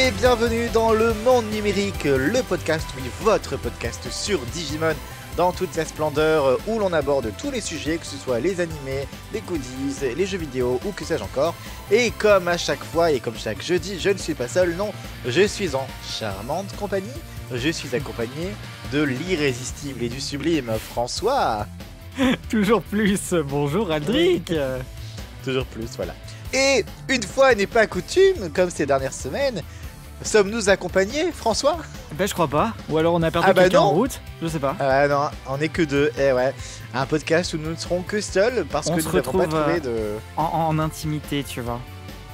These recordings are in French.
et bienvenue dans le monde numérique, le podcast, oui, votre podcast sur Digimon, dans toute sa splendeur, où l'on aborde tous les sujets, que ce soit les animés, les goodies, les jeux vidéo ou que sais-je encore. Et comme à chaque fois et comme chaque jeudi, je ne suis pas seul, non, je suis en charmante compagnie. Je suis accompagné de l'irrésistible et du sublime François. Toujours plus, bonjour Aldric. Toujours plus, voilà. Et une fois n'est pas coutume, comme ces dernières semaines, sommes-nous accompagnés, François? Ben je crois pas, ou alors on a perdu quelqu'un en route, je sais pas. Ah non, on est que deux, ouais. Un podcast où nous ne serons que seuls parce que nous n'avons pas trouvé de... En intimité, tu vois.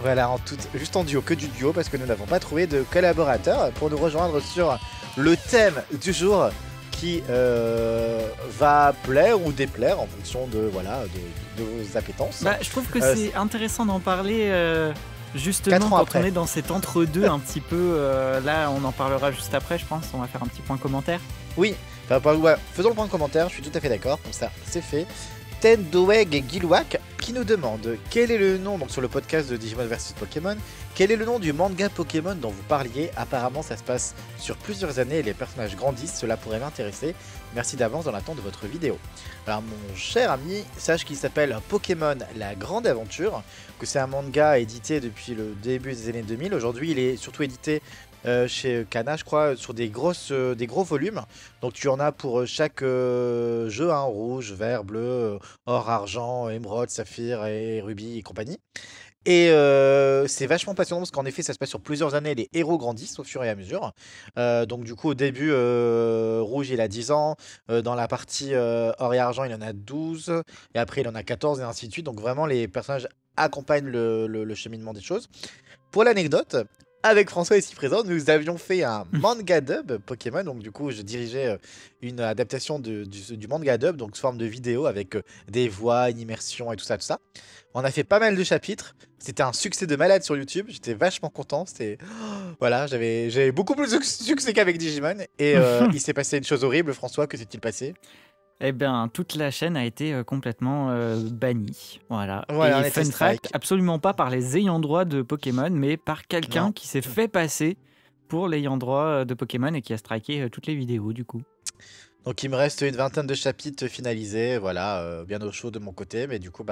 Voilà, juste en duo, que du duo, parce que nous n'avons pas trouvé de collaborateur pour nous rejoindre sur le thème du jour qui va plaire ou déplaire en fonction de vos appétences. Bah, je trouve que c'est intéressant d'en parler justement quand on est dans cet entre-deux un petit peu. Là, on en parlera juste après, je pense. On va faire un petit point commentaire. Oui, faisons le point de commentaire, je suis tout à fait d'accord, comme ça, c'est fait. Tendoeg et Gilwak qui nous demande quel est le nom, donc sur le podcast de Digimon vs Pokémon, quel est le nom du manga Pokémon dont vous parliez? Apparemment ça se passe sur plusieurs années et les personnages grandissent, cela pourrait m'intéresser. Merci d'avance dans l'attente de votre vidéo. Alors mon cher ami, sache qu'il s'appelle Pokémon La Grande Aventure, que c'est un manga édité depuis le début des années 2000. Aujourd'hui il est surtout édité chez Kana, je crois, sur des gros volumes. Donc tu en as pour chaque jeu, hein, rouge, vert, bleu, or, argent, émeraude, saphir et rubis et compagnie. Et c'est vachement passionnant parce qu'en effet ça se passe sur plusieurs années, les héros grandissent au fur et à mesure. Donc du coup au début rouge il a 10 ans, dans la partie or et argent il en a 12, et après il en a 14 et ainsi de suite. Donc vraiment les personnages accompagnent le cheminement des choses. Pour l'anecdote, avec François ici présent, nous avions fait un manga dub Pokémon, donc du coup je dirigeais une adaptation du manga dub, donc sous forme de vidéo avec des voix, une immersion et tout ça. On a fait pas mal de chapitres, c'était un succès de malade sur YouTube, j'étais vachement content, voilà, j'avais beaucoup plus de succès qu'avec Digimon, et il s'est passé une chose horrible. François, que s'est-il passé? Eh bien, toute la chaîne a été complètement bannie. Voilà. Et fun fact, absolument pas par les ayants droit de Pokémon, mais par quelqu'un qui s'est fait passer pour l'ayant droit de Pokémon et qui a striké toutes les vidéos du coup. Donc il me reste une vingtaine de chapitres finalisés, voilà, bien au chaud de mon côté, mais du coup,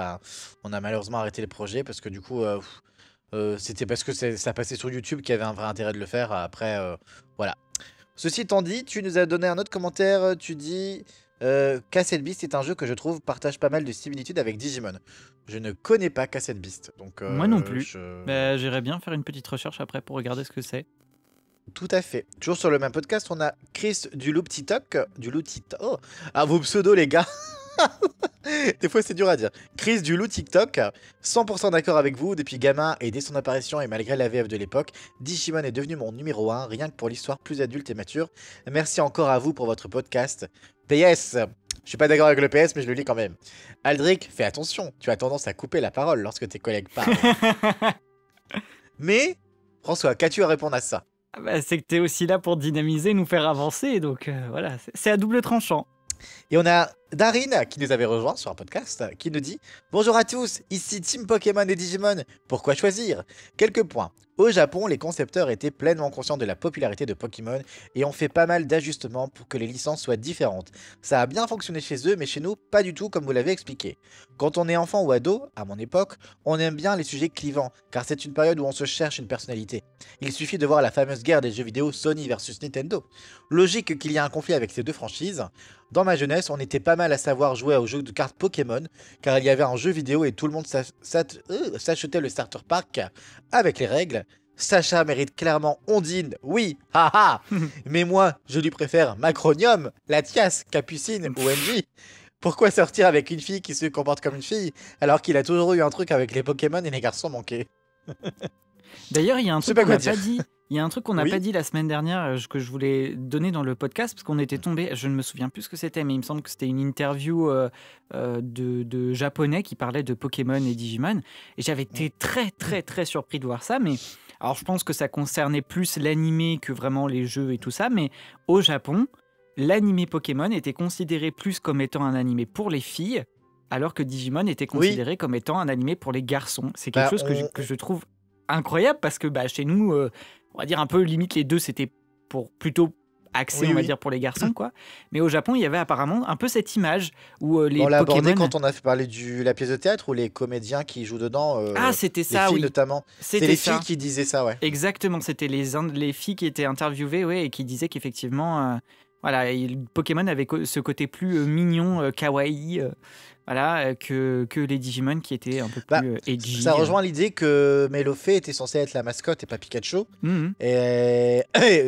on a malheureusement arrêté le projet parce que du coup, c'était parce que ça passait sur YouTube qu'il y avait un vrai intérêt de le faire. Après, voilà. Ceci étant dit, tu nous as donné un autre commentaire, tu dis... Cassette Beast est un jeu que je trouve partage pas mal de similitudes avec Digimon. Je ne connais pas Cassette Beast, donc moi non plus. J'irais bien faire une petite recherche après pour regarder ce que c'est. Tout à fait. Toujours sur le même podcast, on a Chris du Loop TikTok. Oh, ah, vos pseudos les gars. Des fois c'est dur à dire. Chris du Loup TikTok, 100% d'accord avec vous. Depuis gamin et dès son apparition et malgré la VF de l'époque, Digimon est devenu mon numéro 1, rien que pour l'histoire plus adulte et mature. Merci encore à vous pour votre podcast. PS, je suis pas d'accord avec le PS mais je le lis quand même. Aldric, fais attention, tu as tendance à couper la parole lorsque tes collègues parlent. Mais, François, qu'as-tu à répondre à ça? C'est que t'es aussi là pour dynamiser, nous faire avancer, donc voilà, c'est à double tranchant. Et on a Darine qui nous avait rejoint sur un podcast qui nous dit « Bonjour à tous, ici Team Pokémon et Digimon, pourquoi choisir ?» Quelques points. Au Japon, les concepteurs étaient pleinement conscients de la popularité de Pokémon et ont fait pas mal d'ajustements pour que les licences soient différentes. Ça a bien fonctionné chez eux, mais chez nous, pas du tout comme vous l'avez expliqué. Quand on est enfant ou ado, à mon époque, on aime bien les sujets clivants, car c'est une période où on se cherche une personnalité. Il suffit de voir la fameuse guerre des jeux vidéo Sony versus Nintendo. Logique qu'il y ait un conflit avec ces deux franchises. Dans ma jeunesse, on était pas mal à savoir jouer aux jeux de cartes Pokémon, car il y avait un jeu vidéo et tout le monde s'achetait le starter pack avec les règles. Sacha mérite clairement Ondine, oui, haha. Mais moi, je lui préfère Macronium, Latias, Capucine ou NJ. Pourquoi sortir avec une fille qui se comporte comme une fille, alors qu'il a toujours eu un truc avec les Pokémon et les garçons manqués? D'ailleurs, il y a un truc qu'on n'a pas dit. Il y a un truc qu'on n'a pas dit la semaine dernière que je voulais donner dans le podcast parce qu'on était tombé, je ne me souviens plus ce que c'était, mais il me semble que c'était une interview de japonais qui parlait de Pokémon et Digimon. Et j'avais été très très très surpris de voir ça. Mais alors je pense que ça concernait plus l'animé que vraiment les jeux et tout ça. Mais au Japon, l'animé Pokémon était considéré plus comme étant un animé pour les filles, alors que Digimon était considéré comme étant un animé pour les garçons. C'est quelque chose que je trouve incroyable parce que chez nous, on va dire un peu limite les deux, c'était pour plutôt axé, on va dire, pour les garçons, quoi. Mais au Japon, il y avait apparemment un peu cette image où les On l'a Pokémon... abordé quand on a fait parler de la pièce de théâtre où les comédiens qui jouent dedans, c'était les ça, filles oui. notamment. C'était les filles qui disaient ça, ouais. Exactement, c'était les filles qui étaient interviewées, ouais, et qui disaient qu'effectivement, voilà, Pokémon avait ce côté plus mignon, kawaii, voilà, que les Digimon qui étaient un peu plus edgy. Ça rejoint l'idée que Melofé était censé être la mascotte et pas Pikachu. Et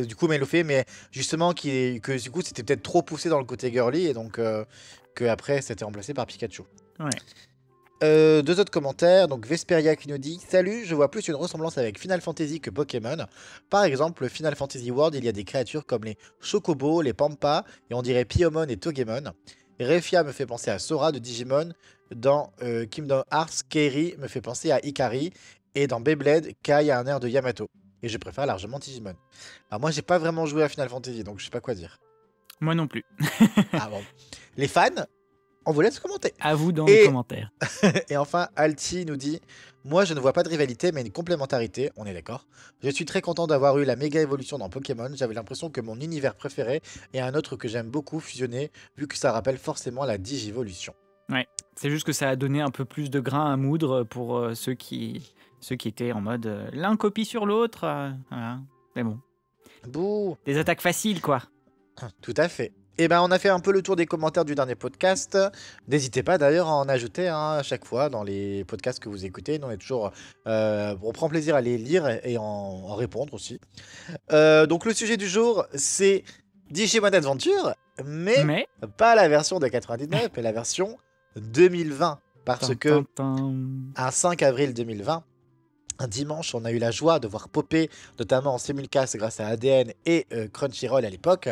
du coup, Melofé, mais justement, que du coup, c'était peut-être trop poussé dans le côté girly et donc que après, c'était remplacé par Pikachu. Ouais. Deux autres commentaires. Donc Vesperia qui nous dit: salut, je vois plus une ressemblance avec Final Fantasy que Pokémon. Par exemple, Final Fantasy World, il y a des créatures comme les Chocobos, les Pampas, et on dirait Piomon et Togemon. Refia me fait penser à Sora de Digimon. Dans Kingdom Hearts, Kairi me fait penser à Ikari. Et dans Beyblade, Kai a un air de Yamato. Et je préfère largement Digimon. Alors moi, j'ai pas vraiment joué à Final Fantasy, donc je sais pas quoi dire. Moi non plus. Ah bon. Les fans, on vous laisse commenter. À vous dans les commentaires. Et enfin, Alti nous dit: moi, je ne vois pas de rivalité, mais une complémentarité. On est d'accord. Je suis très content d'avoir eu la méga évolution dans Pokémon. J'avais l'impression que mon univers préféré et un autre que j'aime beaucoup fusionnaient, vu que ça rappelle forcément la Digivolution. Ouais, c'est juste que ça a donné un peu plus de grain à moudre pour ceux qui étaient en mode l'un copie sur l'autre. Voilà. Mais bon. Bouh. Des attaques faciles, quoi. Tout à fait. Et ben, on a fait un peu le tour des commentaires du dernier podcast. N'hésitez pas d'ailleurs à en ajouter à chaque fois dans les podcasts que vous écoutez. Nous, on est toujours, on prend plaisir à les lire et en répondre aussi. Donc le sujet du jour, c'est Digimon Adventure, mais pas la version de 99, mais la version 2020. Parce que un 5 avril 2020, un dimanche, on a eu la joie de voir popper, notamment en simulcast grâce à ADN et Crunchyroll à l'époque,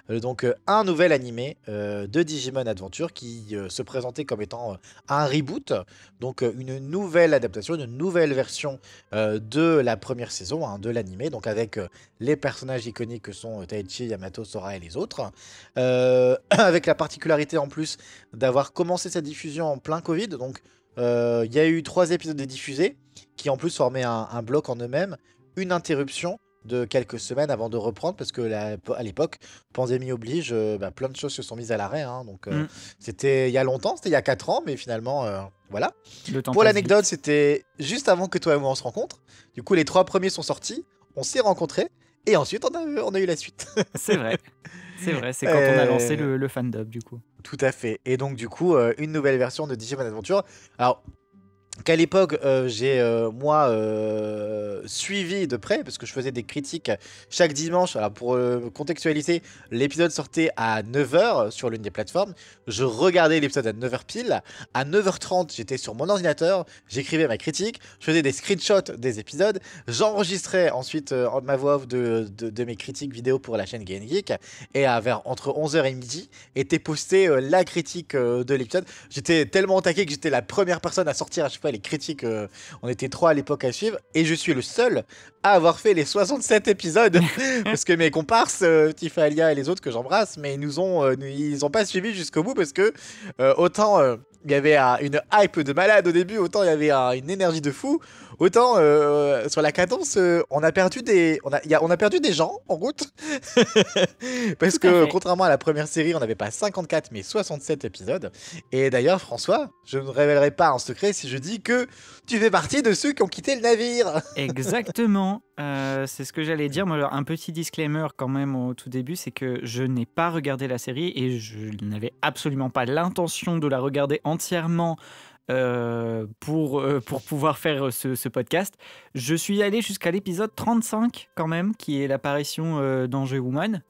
donc un nouvel animé de Digimon Adventure qui se présentait comme étant un reboot, donc une nouvelle adaptation, une nouvelle version de la première saison de l'animé, donc avec les personnages iconiques que sont Taichi, Yamato, Sora et les autres, avec la particularité en plus d'avoir commencé sa diffusion en plein Covid, donc il y a eu 3 épisodes diffusés qui en plus formaient un bloc en eux-mêmes, une interruption de quelques semaines avant de reprendre parce que à l'époque, pandémie oblige, plein de choses se sont mises à l'arrêt, donc c'était il y a longtemps, c'était il y a 4 ans, mais finalement voilà. Pour l'anecdote, c'était juste avant que toi et moi on se rencontre. Du coup, les 3 premiers sont sortis, on s'est rencontrés et ensuite on a eu la suite. C'est vrai. C'est vrai, c'est quand on a lancé le fandom du coup. Tout à fait. Et donc du coup, une nouvelle version de Digimon Adventure. Alors, qu'à l'époque, j'ai moi suivi de près, parce que je faisais des critiques chaque dimanche. Alors pour contextualiser, l'épisode sortait à 9h sur l'une des plateformes. Je regardais l'épisode à 9h pile. À 9h30, j'étais sur mon ordinateur, j'écrivais ma critique, je faisais des screenshots des épisodes, j'enregistrais ensuite ma voix off de mes critiques vidéo pour la chaîne Game Geek. Et entre 11h et midi, était postée la critique de l'épisode. J'étais tellement au taquet que j'étais la première personne à sortir à chaque fois les critiques, on était 3 à l'époque à suivre, et je suis le seul à avoir fait les 67 épisodes parce que mes comparses, Tifalia et les autres que j'embrasse, mais ils ont pas suivi jusqu'au bout parce que autant il y avait une hype de malade au début, autant il y avait une énergie de fou, autant sur la cadence on a perdu des gens en route parce que contrairement à la première série, on n'avait pas 54 mais 67 épisodes. Et d'ailleurs, François, je ne révélerai pas un secret si je dis que tu fais partie de ceux qui ont quitté le navire. Exactement. C'est ce que j'allais dire. Moi, un petit disclaimer quand même au tout début, c'est que je n'ai pas regardé la série et je n'avais absolument pas l'intention de la regarder entièrement pour pouvoir faire ce podcast. Je suis allé jusqu'à l'épisode 35 quand même, qui est l'apparition d'Angel Woman.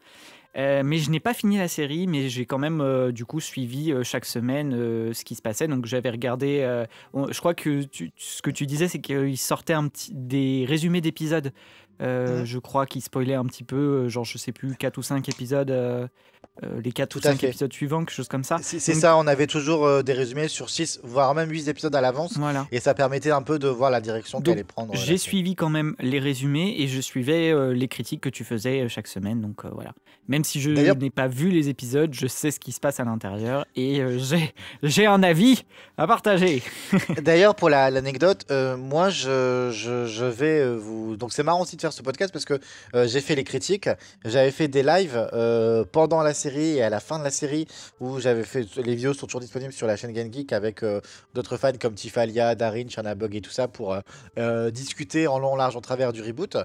Mais je n'ai pas fini la série, mais j'ai quand même du coup suivi chaque semaine ce qui se passait. Donc j'avais regardé, je crois que ce que tu disais, c'est qu'il sortait des résumés d'épisodes Je crois qu'il spoilait un petit peu, genre je sais plus, 4 ou 5 épisodes, les 4 ou 5 épisodes suivants, quelque chose comme ça. C'est ça, on avait toujours des résumés sur 6, voire même 8 épisodes à l'avance. Voilà. Et ça permettait un peu de voir la direction qu'allait prendre. J'ai suivi quand même les résumés et je suivais les critiques que tu faisais chaque semaine. Donc voilà. Même si je n'ai pas vu les épisodes, je sais ce qui se passe à l'intérieur et j'ai un avis à partager. D'ailleurs, pour l'anecdote, moi je vais vous. Donc c'est marrant aussi de faire ce podcast parce que j'ai fait les critiques. J'avais fait des lives pendant la série et à la fin de la série où j'avais fait. Les vidéos sont toujours disponibles sur la chaîne Game Geek avec d'autres fans comme Tifalia, Darin, Chanabug et tout ça pour discuter en long, en large, en travers du reboot.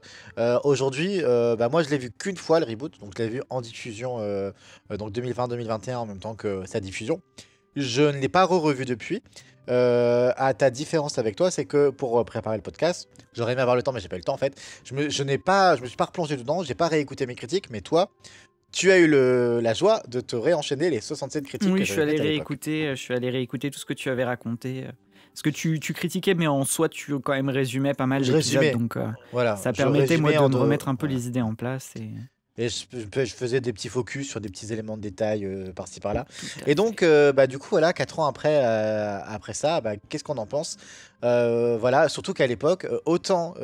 Aujourd'hui, moi je l'ai vu qu'une fois le reboot, donc je l'ai vu en diffusion donc 2020-2021 en même temps que sa diffusion. Je ne l'ai pas revu depuis. À ta différence avec toi, c'est que pour préparer le podcast, j'aurais aimé avoir le temps, mais j'ai pas eu le temps en fait. Je me suis pas replongé dedans, j'ai pas réécouté mes critiques, mais toi, tu as eu la joie de te réenchaîner les 67 critiques. Oui, je suis allé réécouter tout ce que tu avais raconté. Parce que tu critiquais, mais en soi, tu quand même résumais pas mal l'épisode, donc voilà, ça permettait moi de me remettre un peu les idées en place. Et je faisais des petits focus sur des petits éléments de détail par-ci par-là. Et donc, du coup, voilà, 4 ans après ça, qu'est-ce qu'on en pense? Voilà, surtout qu'à l'époque, autant.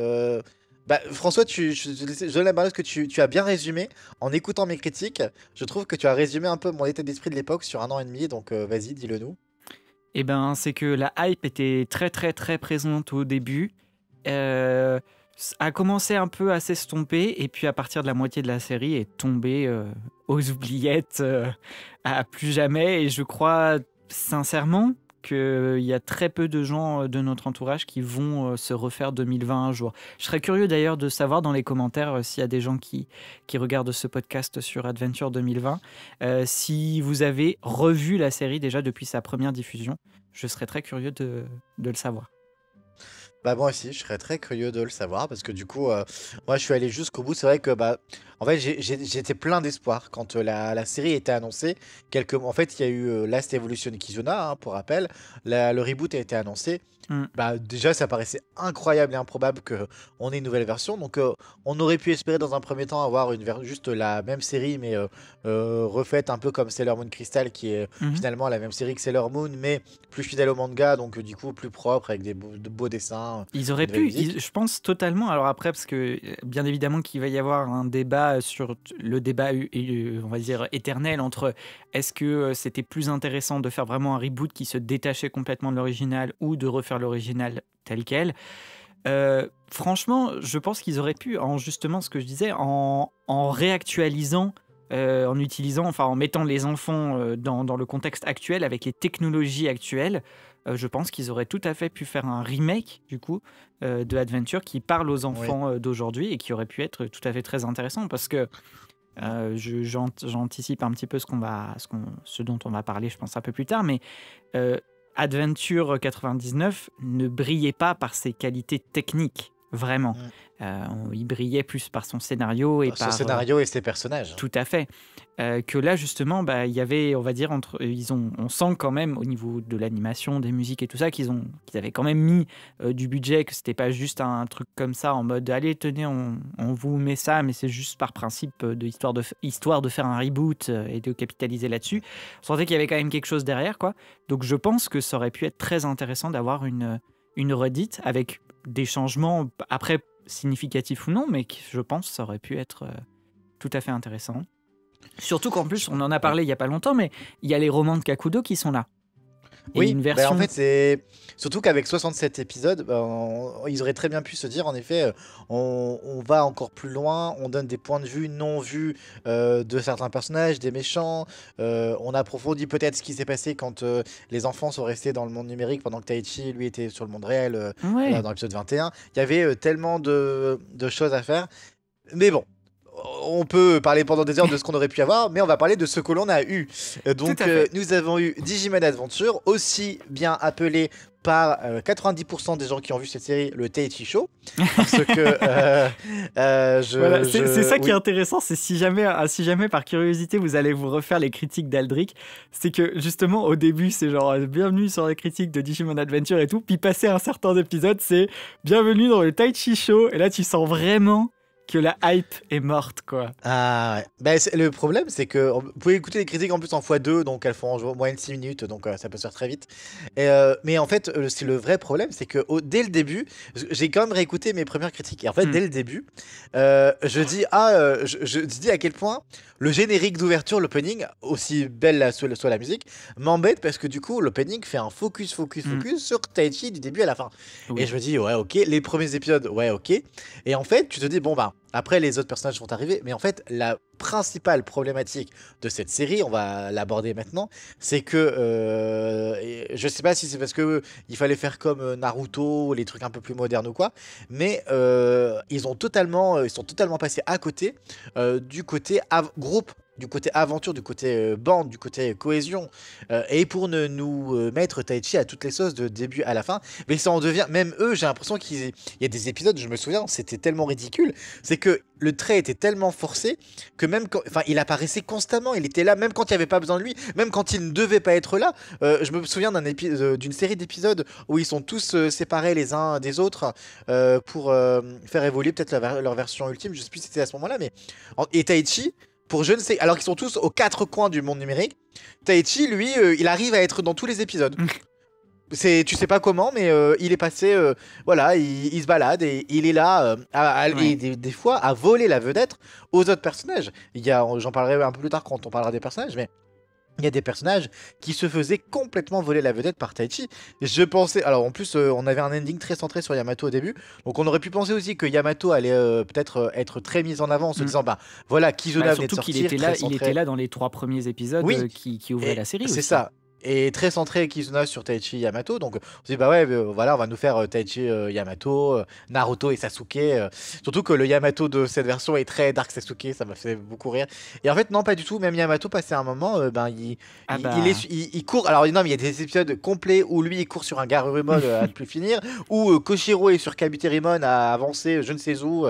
François, je donne la balance que tu as bien résumé. En écoutant mes critiques, je trouve que tu as résumé un peu mon état d'esprit de l'époque sur 1 an et demi. Donc, vas-y, dis-le nous. Eh ben, c'est que la hype était très, très, très présente au début. A commencé un peu à s'estomper et puis à partir de la moitié de la série est tombé aux oubliettes à plus jamais. Et je crois sincèrement qu'il y a très peu de gens de notre entourage qui vont se refaire 2020 un jour. Je serais curieux d'ailleurs de savoir dans les commentaires s'il y a des gens qui regardent ce podcast sur Adventure 2020, si vous avez revu la série déjà depuis sa première diffusion. Je serais très curieux de le savoir. Moi aussi, je serais très curieux de le savoir parce que du coup, moi je suis allé jusqu'au bout. C'est vrai que en fait, j'étais plein d'espoir quand la série était annoncée. En fait, il y a eu Last Evolution Kizuna, hein, pour rappel. Le reboot a été annoncé. Déjà, ça paraissait incroyable et improbable qu'on ait une nouvelle version. Donc, on aurait pu espérer dans un premier temps avoir juste la même série, mais refaite un peu comme Sailor Moon Crystal, qui est finalement la même série que Sailor Moon, mais plus fidèle au manga, donc du coup plus propre, avec de beaux dessins. Ils auraient pu, je pense totalement. Alors après, parce que bien évidemment qu'il va y avoir un débat sur le débat, on va dire, éternel entre est-ce que c'était plus intéressant de faire vraiment un reboot qui se détachait complètement de l'original ou de refaire l'original tel quel. Franchement, je pense qu'ils auraient pu, justement ce que je disais, en réactualisant, en mettant les enfants dans le contexte actuel avec les technologies actuelles. Je pense qu'ils auraient tout à fait pu faire un remake du coup de Adventure qui parle aux enfants d'aujourd'hui et qui aurait pu être tout à fait très intéressant parce que j'anticipe un petit peu ce dont on va parler, je pense un peu plus tard, mais Adventure 99 ne brillait pas par ses qualités techniques, vraiment. Il brillait plus par son scénario et son scénario et ses personnages. Tout à fait. Que là, justement, il y avait, on va dire, on sent quand même au niveau de l'animation, des musiques et tout ça, qu'ils avaient quand même mis du budget, que c'était pas juste un truc comme ça en mode allez, tenez, on vous met ça, mais c'est juste par principe histoire de faire un reboot et de capitaliser là-dessus. On sentait qu'il y avait quand même quelque chose derrière, quoi. Donc je pense que ça aurait pu être très intéressant d'avoir une redite avec des changements, après significatifs ou non, mais je pense que ça aurait pu être tout à fait intéressant. Surtout qu'en plus, on en a parlé il n'y a pas longtemps, mais il y a les romans de Kakudo qui sont là. Et une version... en fait, c'est surtout qu'avec 67 épisodes, ils auraient très bien pu se dire, en effet, on va encore plus loin, on donne des points de vue non vus de certains personnages, des méchants, on approfondit peut-être ce qui s'est passé quand les enfants sont restés dans le monde numérique pendant que Taichi, lui, était sur le monde réel dans l'épisode 21. Il y avait tellement de choses à faire, mais bon. On peut parler pendant des heures de ce qu'on aurait pu avoir, mais on va parler de ce que l'on a eu. Donc, nous avons eu Digimon Adventure, aussi bien appelé par 90% des gens qui ont vu cette série le Taichi Show. Parce que c'est ça qui est intéressant, c'est si jamais par curiosité vous allez vous refaire les critiques d'Aldric, c'est que justement au début c'est genre bienvenue sur les critiques de Digimon Adventure et tout, puis passer un certain épisode c'est bienvenue dans le Taichi Show, et là tu sens vraiment que la hype est morte, quoi. Ah ouais. Bah, le problème, c'est que vous pouvez écouter les critiques en plus en x2, donc elles font en moyenne 6 minutes, donc ça peut se faire très vite. Mais en fait, c'est le vrai problème, c'est que dès le début, j'ai quand même réécouté mes premières critiques. Et en fait, dès le début, je dis à quel point le générique d'ouverture, l'opening, aussi belle soit la musique, m'embête parce que du coup, l'opening fait un focus sur Taichi du début à la fin. Oui. Et je me dis, ouais, ok, les premiers épisodes, ouais, ok. Et en fait, tu te dis, bon, bah, après, les autres personnages vont arriver. Mais en fait, la principale problématique de cette série, on va l'aborder maintenant, c'est que je sais pas si c'est parce que il fallait faire comme Naruto ou les trucs un peu plus modernes ou quoi, mais ils sont totalement passés à côté du côté groupe, du côté aventure, du côté bande, du côté cohésion, et pour nous mettre Taichi à toutes les sauces de début à la fin. Mais ça en devient, même eux, j'ai l'impression qu'il y a des épisodes, je me souviens, c'était tellement ridicule, c'est que le trait était tellement forcé que même quand, enfin, il apparaissait constamment, il était là, même quand il n'y avait pas besoin de lui, même quand il ne devait pas être là. Je me souviens d'une série d'épisodes où ils sont tous séparés les uns des autres pour faire évoluer peut-être leur version ultime, je sais plus si c'était à ce moment-là, mais et Taichi, pour je ne sais, alors qu'ils sont tous aux quatre coins du monde numérique, Taichi, lui, il arrive à être dans tous les épisodes. Tu sais pas comment, mais il est passé, voilà, il se balade et il est là, et des fois, à voler la vedette aux autres personnages. J'en parlerai un peu plus tard quand on parlera des personnages, mais il y a des personnages qui se faisaient complètement voler la vedette par Taichi. Je pensais, alors en plus, on avait un ending très centré sur Yamato au début, donc on aurait pu penser aussi que Yamato allait peut-être être très mis en avant en se disant, bah voilà, Kizuna venait de sortir. Surtout qu'il était là dans les 3 premiers épisodes qui ouvraient la série. C'est ça. Et très centré Kizuna sur Taichi Yamato, donc on se dit bah ouais, voilà, on va nous faire Taichi Yamato, Naruto et Sasuke, surtout que le Yamato de cette version est très Dark Sasuke, ça m'a fait beaucoup rire. Et en fait non, pas du tout, même Yamato passé un moment, il court, alors non mais il y a des épisodes complets où lui il court sur un Garurumon à ne plus finir, où Koshiro est sur Kabuterimon à avancer je ne sais où,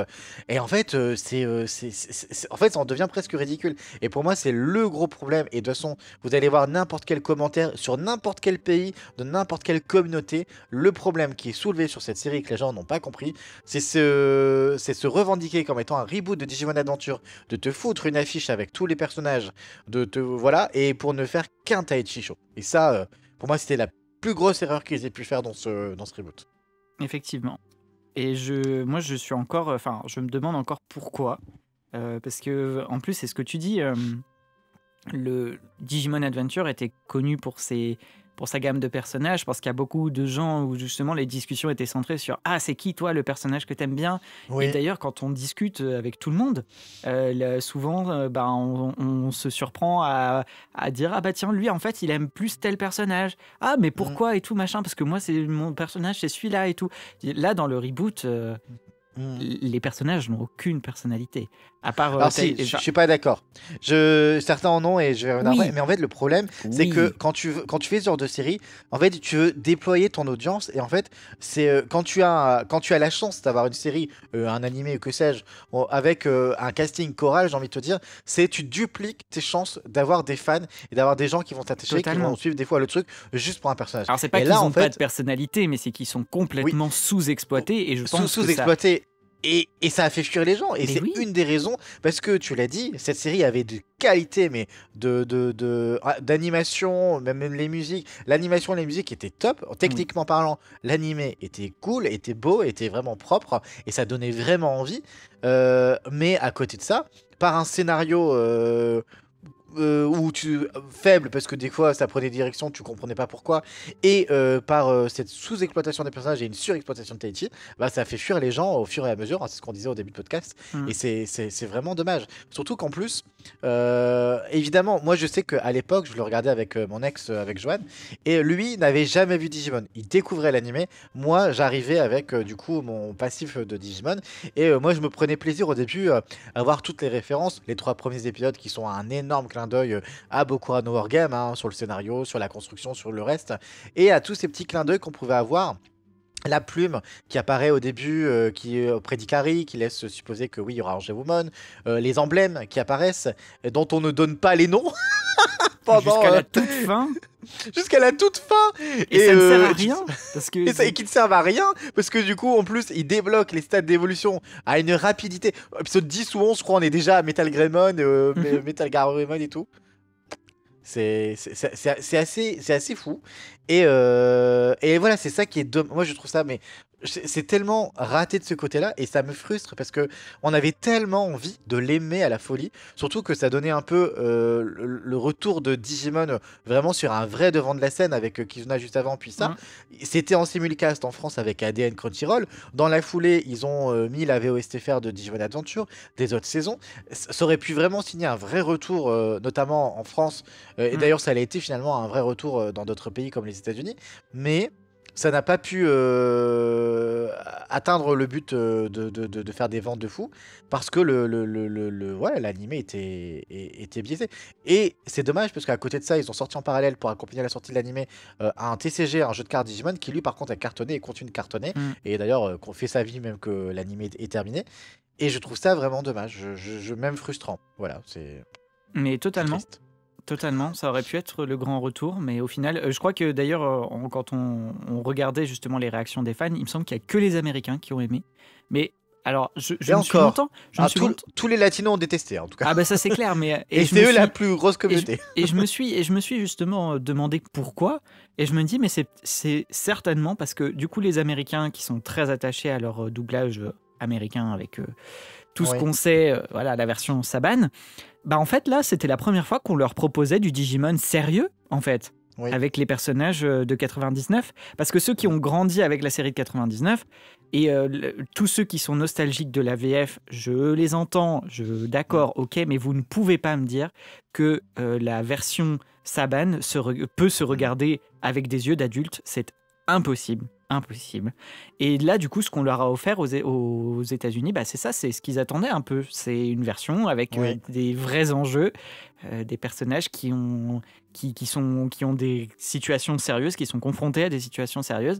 et en fait en fait ça en devient presque ridicule. Et pour moi c'est le gros problème, et de toute façon vous allez voir n'importe quel commentaire sur n'importe quel pays, de n'importe quelle communauté, le problème qui est soulevé sur cette série que les gens n'ont pas compris, c'est se revendiquer comme étant un reboot de Digimon Adventure, de te foutre une affiche avec tous les personnages, voilà, et pour ne faire qu'un Taichi Show. Et ça, pour moi, c'était la plus grosse erreur qu'ils aient pu faire dans ce reboot. Effectivement. Et moi, je suis encore, enfin, je me demande encore pourquoi, parce que en plus, c'est ce que tu dis. Le Digimon Adventure était connu pour sa gamme de personnages, parce qu'il y a beaucoup de gens où justement les discussions étaient centrées sur « Ah, c'est qui toi le personnage que t'aimes bien ?» Oui. Et d'ailleurs, quand on discute avec tout le monde, souvent on se surprend à dire « Ah bah tiens, lui en fait il aime plus tel personnage. Ah mais pourquoi et tout machin, parce que moi c'est mon personnage, c'est celui-là et tout. » Là dans le reboot... les personnages n'ont aucune personnalité. À part. Alors si, je suis pas d'accord. Certains en ont et je vais revenir après. Mais en fait, le problème, c'est que quand tu fais ce genre de série, en fait, tu veux déployer ton audience, et en fait, c'est quand tu as la chance d'avoir une série, un animé ou que sais-je, avec un casting choral, j'ai envie de te dire, tu dupliques tes chances d'avoir des fans et d'avoir des gens qui vont t'attacher, qui vont suivre des fois le truc juste pour un personnage. Alors c'est pas qu'ils n'ont pas de personnalité, mais c'est qu'ils sont complètement sous-exploités, et je pense sous-exploités. Et ça a fait fuir les gens, et c'est une des raisons, parce que tu l'as dit, cette série avait de qualité, mais d'animation, même les musiques, l'animation et les musiques étaient top, techniquement parlant, l'animé était cool, était beau, était vraiment propre, et ça donnait vraiment envie, mais à côté de ça, par un scénario... faible, parce que des fois ça prenait des directions, tu comprenais pas pourquoi, et par cette sous-exploitation des personnages et une surexploitation de Taichi, bah, ça a fait fuir les gens au fur et à mesure, hein, c'est ce qu'on disait au début de podcast, et c'est vraiment dommage. Surtout qu'en plus, évidemment, moi je sais qu'à l'époque, je le regardais avec mon ex, avec Joanne, et lui n'avait jamais vu Digimon, il découvrait l'animé, moi j'arrivais avec du coup mon passif de Digimon, et moi je me prenais plaisir au début à voir toutes les références, les 3 premiers épisodes qui sont un énorme clin d'œil à Bokura no Wargame, hein, sur le scénario, sur la construction, sur le reste, et à tous ces petits clins d'œil qu'on pouvait avoir. La plume qui apparaît au début, qui est auprès d'Ikari, qui laisse supposer que oui, il y aura Angewomon, les emblèmes qui apparaissent, dont on ne donne pas les noms. Jusqu'à la toute fin. jusqu'à la toute fin. Et ça ne sert à rien. Parce que... et qui ne servent à rien, parce que du coup, en plus, ils débloquent les stades d'évolution à une rapidité. Épisode 10 ou 11, je crois, on est déjà à Metal Greymon, Metal Garurumon et tout. C'est assez fou. Et voilà, c'est ça qui est dommage. Moi, je trouve ça, mais c'est tellement raté de ce côté-là, et ça me frustre parce que on avait tellement envie de l'aimer à la folie, surtout que ça donnait un peu le retour de Digimon vraiment sur un vrai devant de la scène avec Kizuna juste avant, puis ça. C'était en simulcast en France avec ADN Crunchyroll. Dans la foulée, ils ont mis la VOSTFR de Digimon Adventure des autres saisons. Ça aurait pu vraiment signer un vrai retour, notamment en France. Et d'ailleurs, ça a été finalement un vrai retour dans d'autres pays comme les États-Unis. Mais ça n'a pas pu atteindre le but de faire des ventes de fou parce que l'animé était biaisé. Et c'est dommage parce qu'à côté de ça, ils ont sorti en parallèle pour accompagner la sortie de l'animé un TCG, un jeu de cartes Digimon qui lui par contre a cartonné et continue de cartonner. Et d'ailleurs, qu'on fait sa vie même que l'animé est terminé. Et je trouve ça vraiment dommage, même frustrant. Voilà, c'est. Mais totalement. Totalement, ça aurait pu être le grand retour, mais au final, je crois que d'ailleurs, quand on regardait justement les réactions des fans, il me semble qu'il n'y a que les Américains qui ont aimé. Mais alors, je me suis longtemps. Tous les Latinos ont détesté, en tout cas. Ah, bah ça c'est clair, mais. Et c'est eux la plus grosse communauté. Et je me suis justement demandé pourquoi, et je me dis, mais c'est certainement parce que du coup, les Américains qui sont très attachés à leur doublage américain avec tout ce qu'on sait, voilà, la version Saban. Bah en fait là c'était la première fois qu'on leur proposait du Digimon sérieux en fait avec les personnages de 99 parce que ceux qui ont grandi avec la série de 99 et tous ceux qui sont nostalgiques de la VF, je les entends, d'accord, ok, mais vous ne pouvez pas me dire que la version Saban peut se regarder avec des yeux d'adulte, c'est impossible. Et là, du coup, ce qu'on leur a offert aux États-Unis, bah, c'est ça, c'est ce qu'ils attendaient un peu. C'est une version avec des vrais enjeux, des personnages qui ont des situations sérieuses, qui sont confrontés à des situations sérieuses,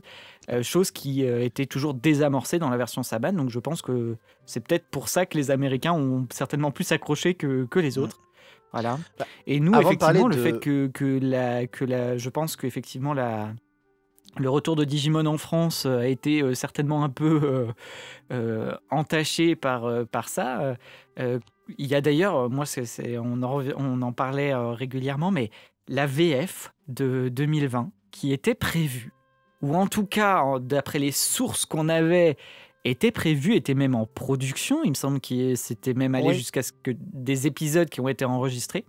chose qui était toujours désamorcée dans la version Saban. Donc, je pense que c'est peut-être pour ça que les Américains ont certainement plus accroché que les autres. Voilà. Et nous, effectivement, le fait je pense qu'effectivement le retour de Digimon en France a été certainement un peu entaché par ça. Il y a d'ailleurs, moi, on en parlait régulièrement, mais la VF de 2020 qui était prévue, ou en tout cas, d'après les sources qu'on avait, était même en production. Il me semble que c'était même allé jusqu'à ce que des épisodes qui ont été enregistrés.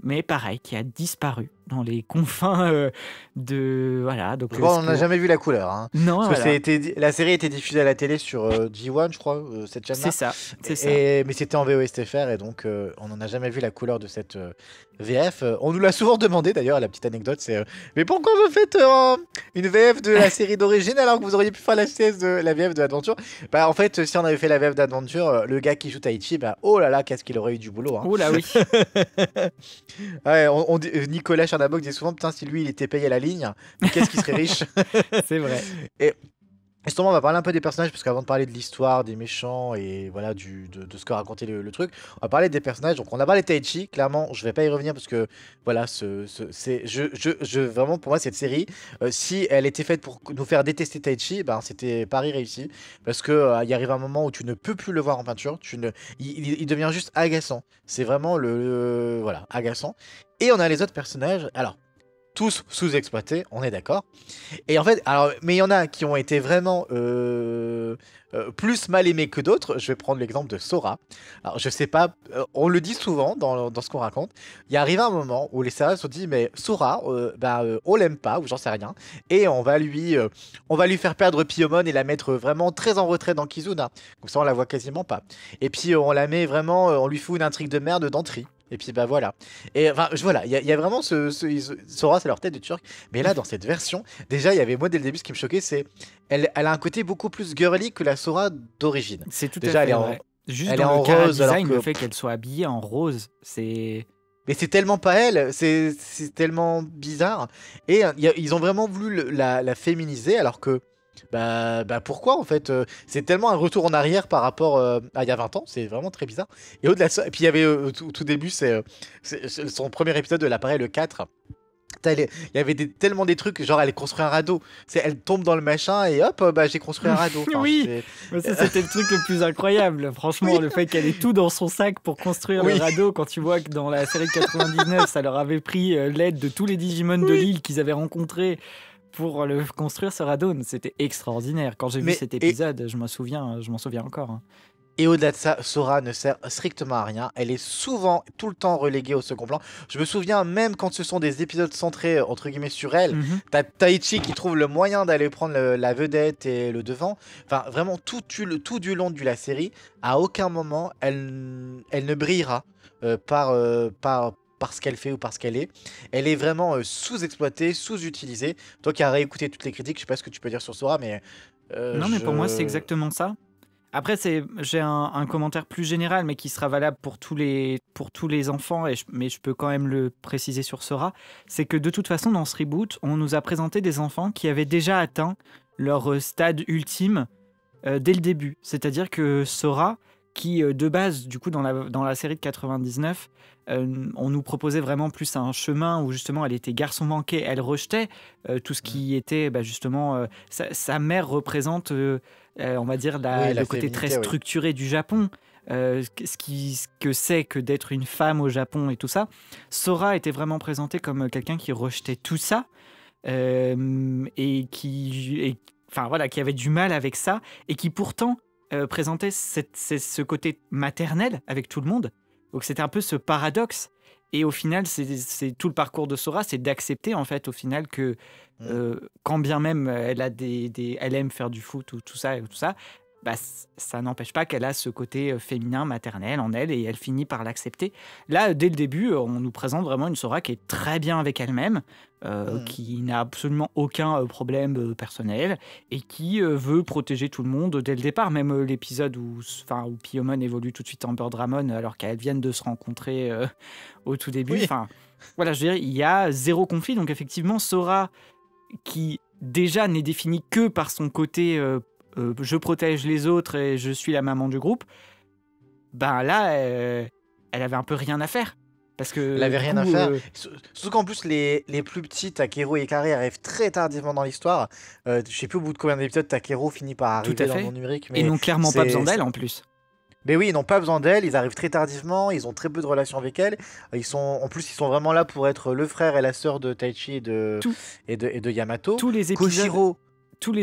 Mais pareil, qui a disparu dans les confins de... Voilà, donc, on n'a jamais vu la couleur. Hein. Non, parce que la série a été diffusée à la télé sur G1, je crois, cette chaîne-là. C'est ça. Mais c'était en VOSTFR, et donc on n'en a jamais vu la couleur de cette VF. On nous l'a souvent demandé, d'ailleurs, la petite anecdote, c'est mais pourquoi vous faites une VF de la série d'origine alors que vous auriez pu faire la VF de l'Adventure? Bah, en fait, si on avait fait la VF d'Adventure, le gars qui joue Taichi, bah, oh là là, qu'est-ce qu'il aurait eu du boulot. Hein. Oh là oui. Ouais, Nicolas Charnabog disait souvent, putain, si lui il était payé à la ligne, mais qu'est-ce qu'il serait riche. C'est vrai. Et justement, on va parler un peu des personnages, parce qu'avant de parler de l'histoire, des méchants et voilà de ce que racontait le truc, on va parler des personnages. Donc, on a parlé de Taichi, clairement, je vais pas y revenir parce que voilà, vraiment pour moi, cette série, si elle était faite pour nous faire détester Taichi, ben, c'était pari réussi. Parce que il arrive un moment où tu ne peux plus le voir en peinture, il devient juste agaçant. C'est vraiment voilà, agaçant. Et on a les autres personnages. Alors, tous sous-exploités, on est d'accord. Et en fait, mais il y en a qui ont été vraiment plus mal aimés que d'autres. Je vais prendre l'exemple de Sora. Alors, je sais pas, on le dit souvent dans ce qu'on raconte. Il y arrive un moment où les serveurs se sont dit, mais Sora, on l'aime pas, ou j'en sais rien. Et on va lui faire perdre Piyomon et la mettre vraiment très en retrait dans Kizuna. Comme ça, on la voit quasiment pas. Et puis, on la met vraiment, on lui fout une intrigue de merde d'Antri. Et puis bah voilà. Et enfin voilà, il y a vraiment Sora, c'est leur tête de turc. Mais là dans cette version, déjà il y avait moi dès le début ce qui me choquait, c'est elle a un côté beaucoup plus girly que la Sora d'origine. C'est tout déjà, à fait vrai. Juste dans le rose, design, le fait qu'elle soit habillée en rose, c'est... Mais c'est tellement pas elle, c'est tellement bizarre. Et ils ont vraiment voulu la féminiser alors que bah pourquoi en fait c'est tellement un retour en arrière par rapport à il y a 20 ans, c'est vraiment très bizarre. Et au-delà de ça, et puis il y avait tout début, c'est son premier épisode de l'appareil, le 4. Il y avait tellement des trucs, genre elle construit un radeau. Elle tombe dans le machin et hop, j'ai construit un radeau. Enfin, oui, ça c'était le truc le plus incroyable. Franchement, le fait qu'elle ait tout dans son sac pour construire le radeau, quand tu vois que dans la série de 99, ça leur avait pris l'aide de tous les Digimon de l'île qu'ils avaient rencontrés pour construire ce radeau, c'était extraordinaire. Quand j'ai vu cet épisode, je m'en souviens encore. Hein. Et au-delà de ça, Sora ne sert strictement à rien. Elle est souvent, tout le temps reléguée au second plan. Je me souviens, même quand ce sont des épisodes centrés, entre guillemets, sur elle, t'as Taichi qui trouve le moyen d'aller prendre la vedette et le devant. Enfin, vraiment, tout du long de la série, à aucun moment, elle ne brillera par ce qu'elle fait ou par ce qu'elle est. Elle est vraiment sous-exploitée, sous-utilisée. Toi qui as réécouté toutes les critiques, je sais pas ce que tu peux dire sur Sora, mais... non, mais pour moi, c'est exactement ça. Après, j'ai un commentaire plus général, mais qui sera valable pour tous les enfants, mais je peux quand même le préciser sur Sora. C'est que de toute façon, dans ce reboot, on nous a présenté des enfants qui avaient déjà atteint leur stade ultime dès le début. C'est-à-dire que Sora, qui de base, du coup, dans la série de 99, on nous proposait vraiment plus un chemin où justement elle était garçon manqué, elle rejetait tout ce qui était justement... sa mère représente... on va dire le côté très structuré du Japon, ce que c'est que d'être une femme au Japon et tout ça. Sora était vraiment présenté comme quelqu'un qui rejetait tout ça et qui avait du mal avec ça et qui pourtant présentait ce côté maternel avec tout le monde. Donc c'était un peu ce paradoxe. Et au final, c'est tout le parcours de Sora, c'est d'accepter en fait au final que quand bien même elle aime faire du foot ou tout ça, ça n'empêche pas qu'elle a ce côté féminin, maternel en elle, et elle finit par l'accepter. Là, dès le début, on nous présente vraiment une Sora qui est très bien avec elle-même, qui n'a absolument aucun problème personnel, et qui veut protéger tout le monde dès le départ. Même l'épisode où Piomon évolue tout de suite en Bird Ramon, alors qu'elles viennent de se rencontrer au tout début. Oui. Voilà, je veux dire, il y a zéro conflit. Donc effectivement, Sora, qui déjà n'est définie que par son côté... je protège les autres et je suis la maman du groupe, là, elle avait un peu rien à faire. Parce que, elle avait rien à faire. Surtout qu'en plus, les plus petites, Takeru et Ikari, arrivent très tardivement dans l'histoire. Je sais plus au bout de combien d'épisodes Takeru finit par arriver dans le monde numérique. Mais ils n'ont clairement pas besoin d'elle en plus. Mais oui, ils n'ont pas besoin d'elle, ils arrivent très tardivement, ils ont très peu de relations avec elle. En plus, ils sont vraiment là pour être le frère et la sœur de Taichi et de Yamato. Tous les épisodes...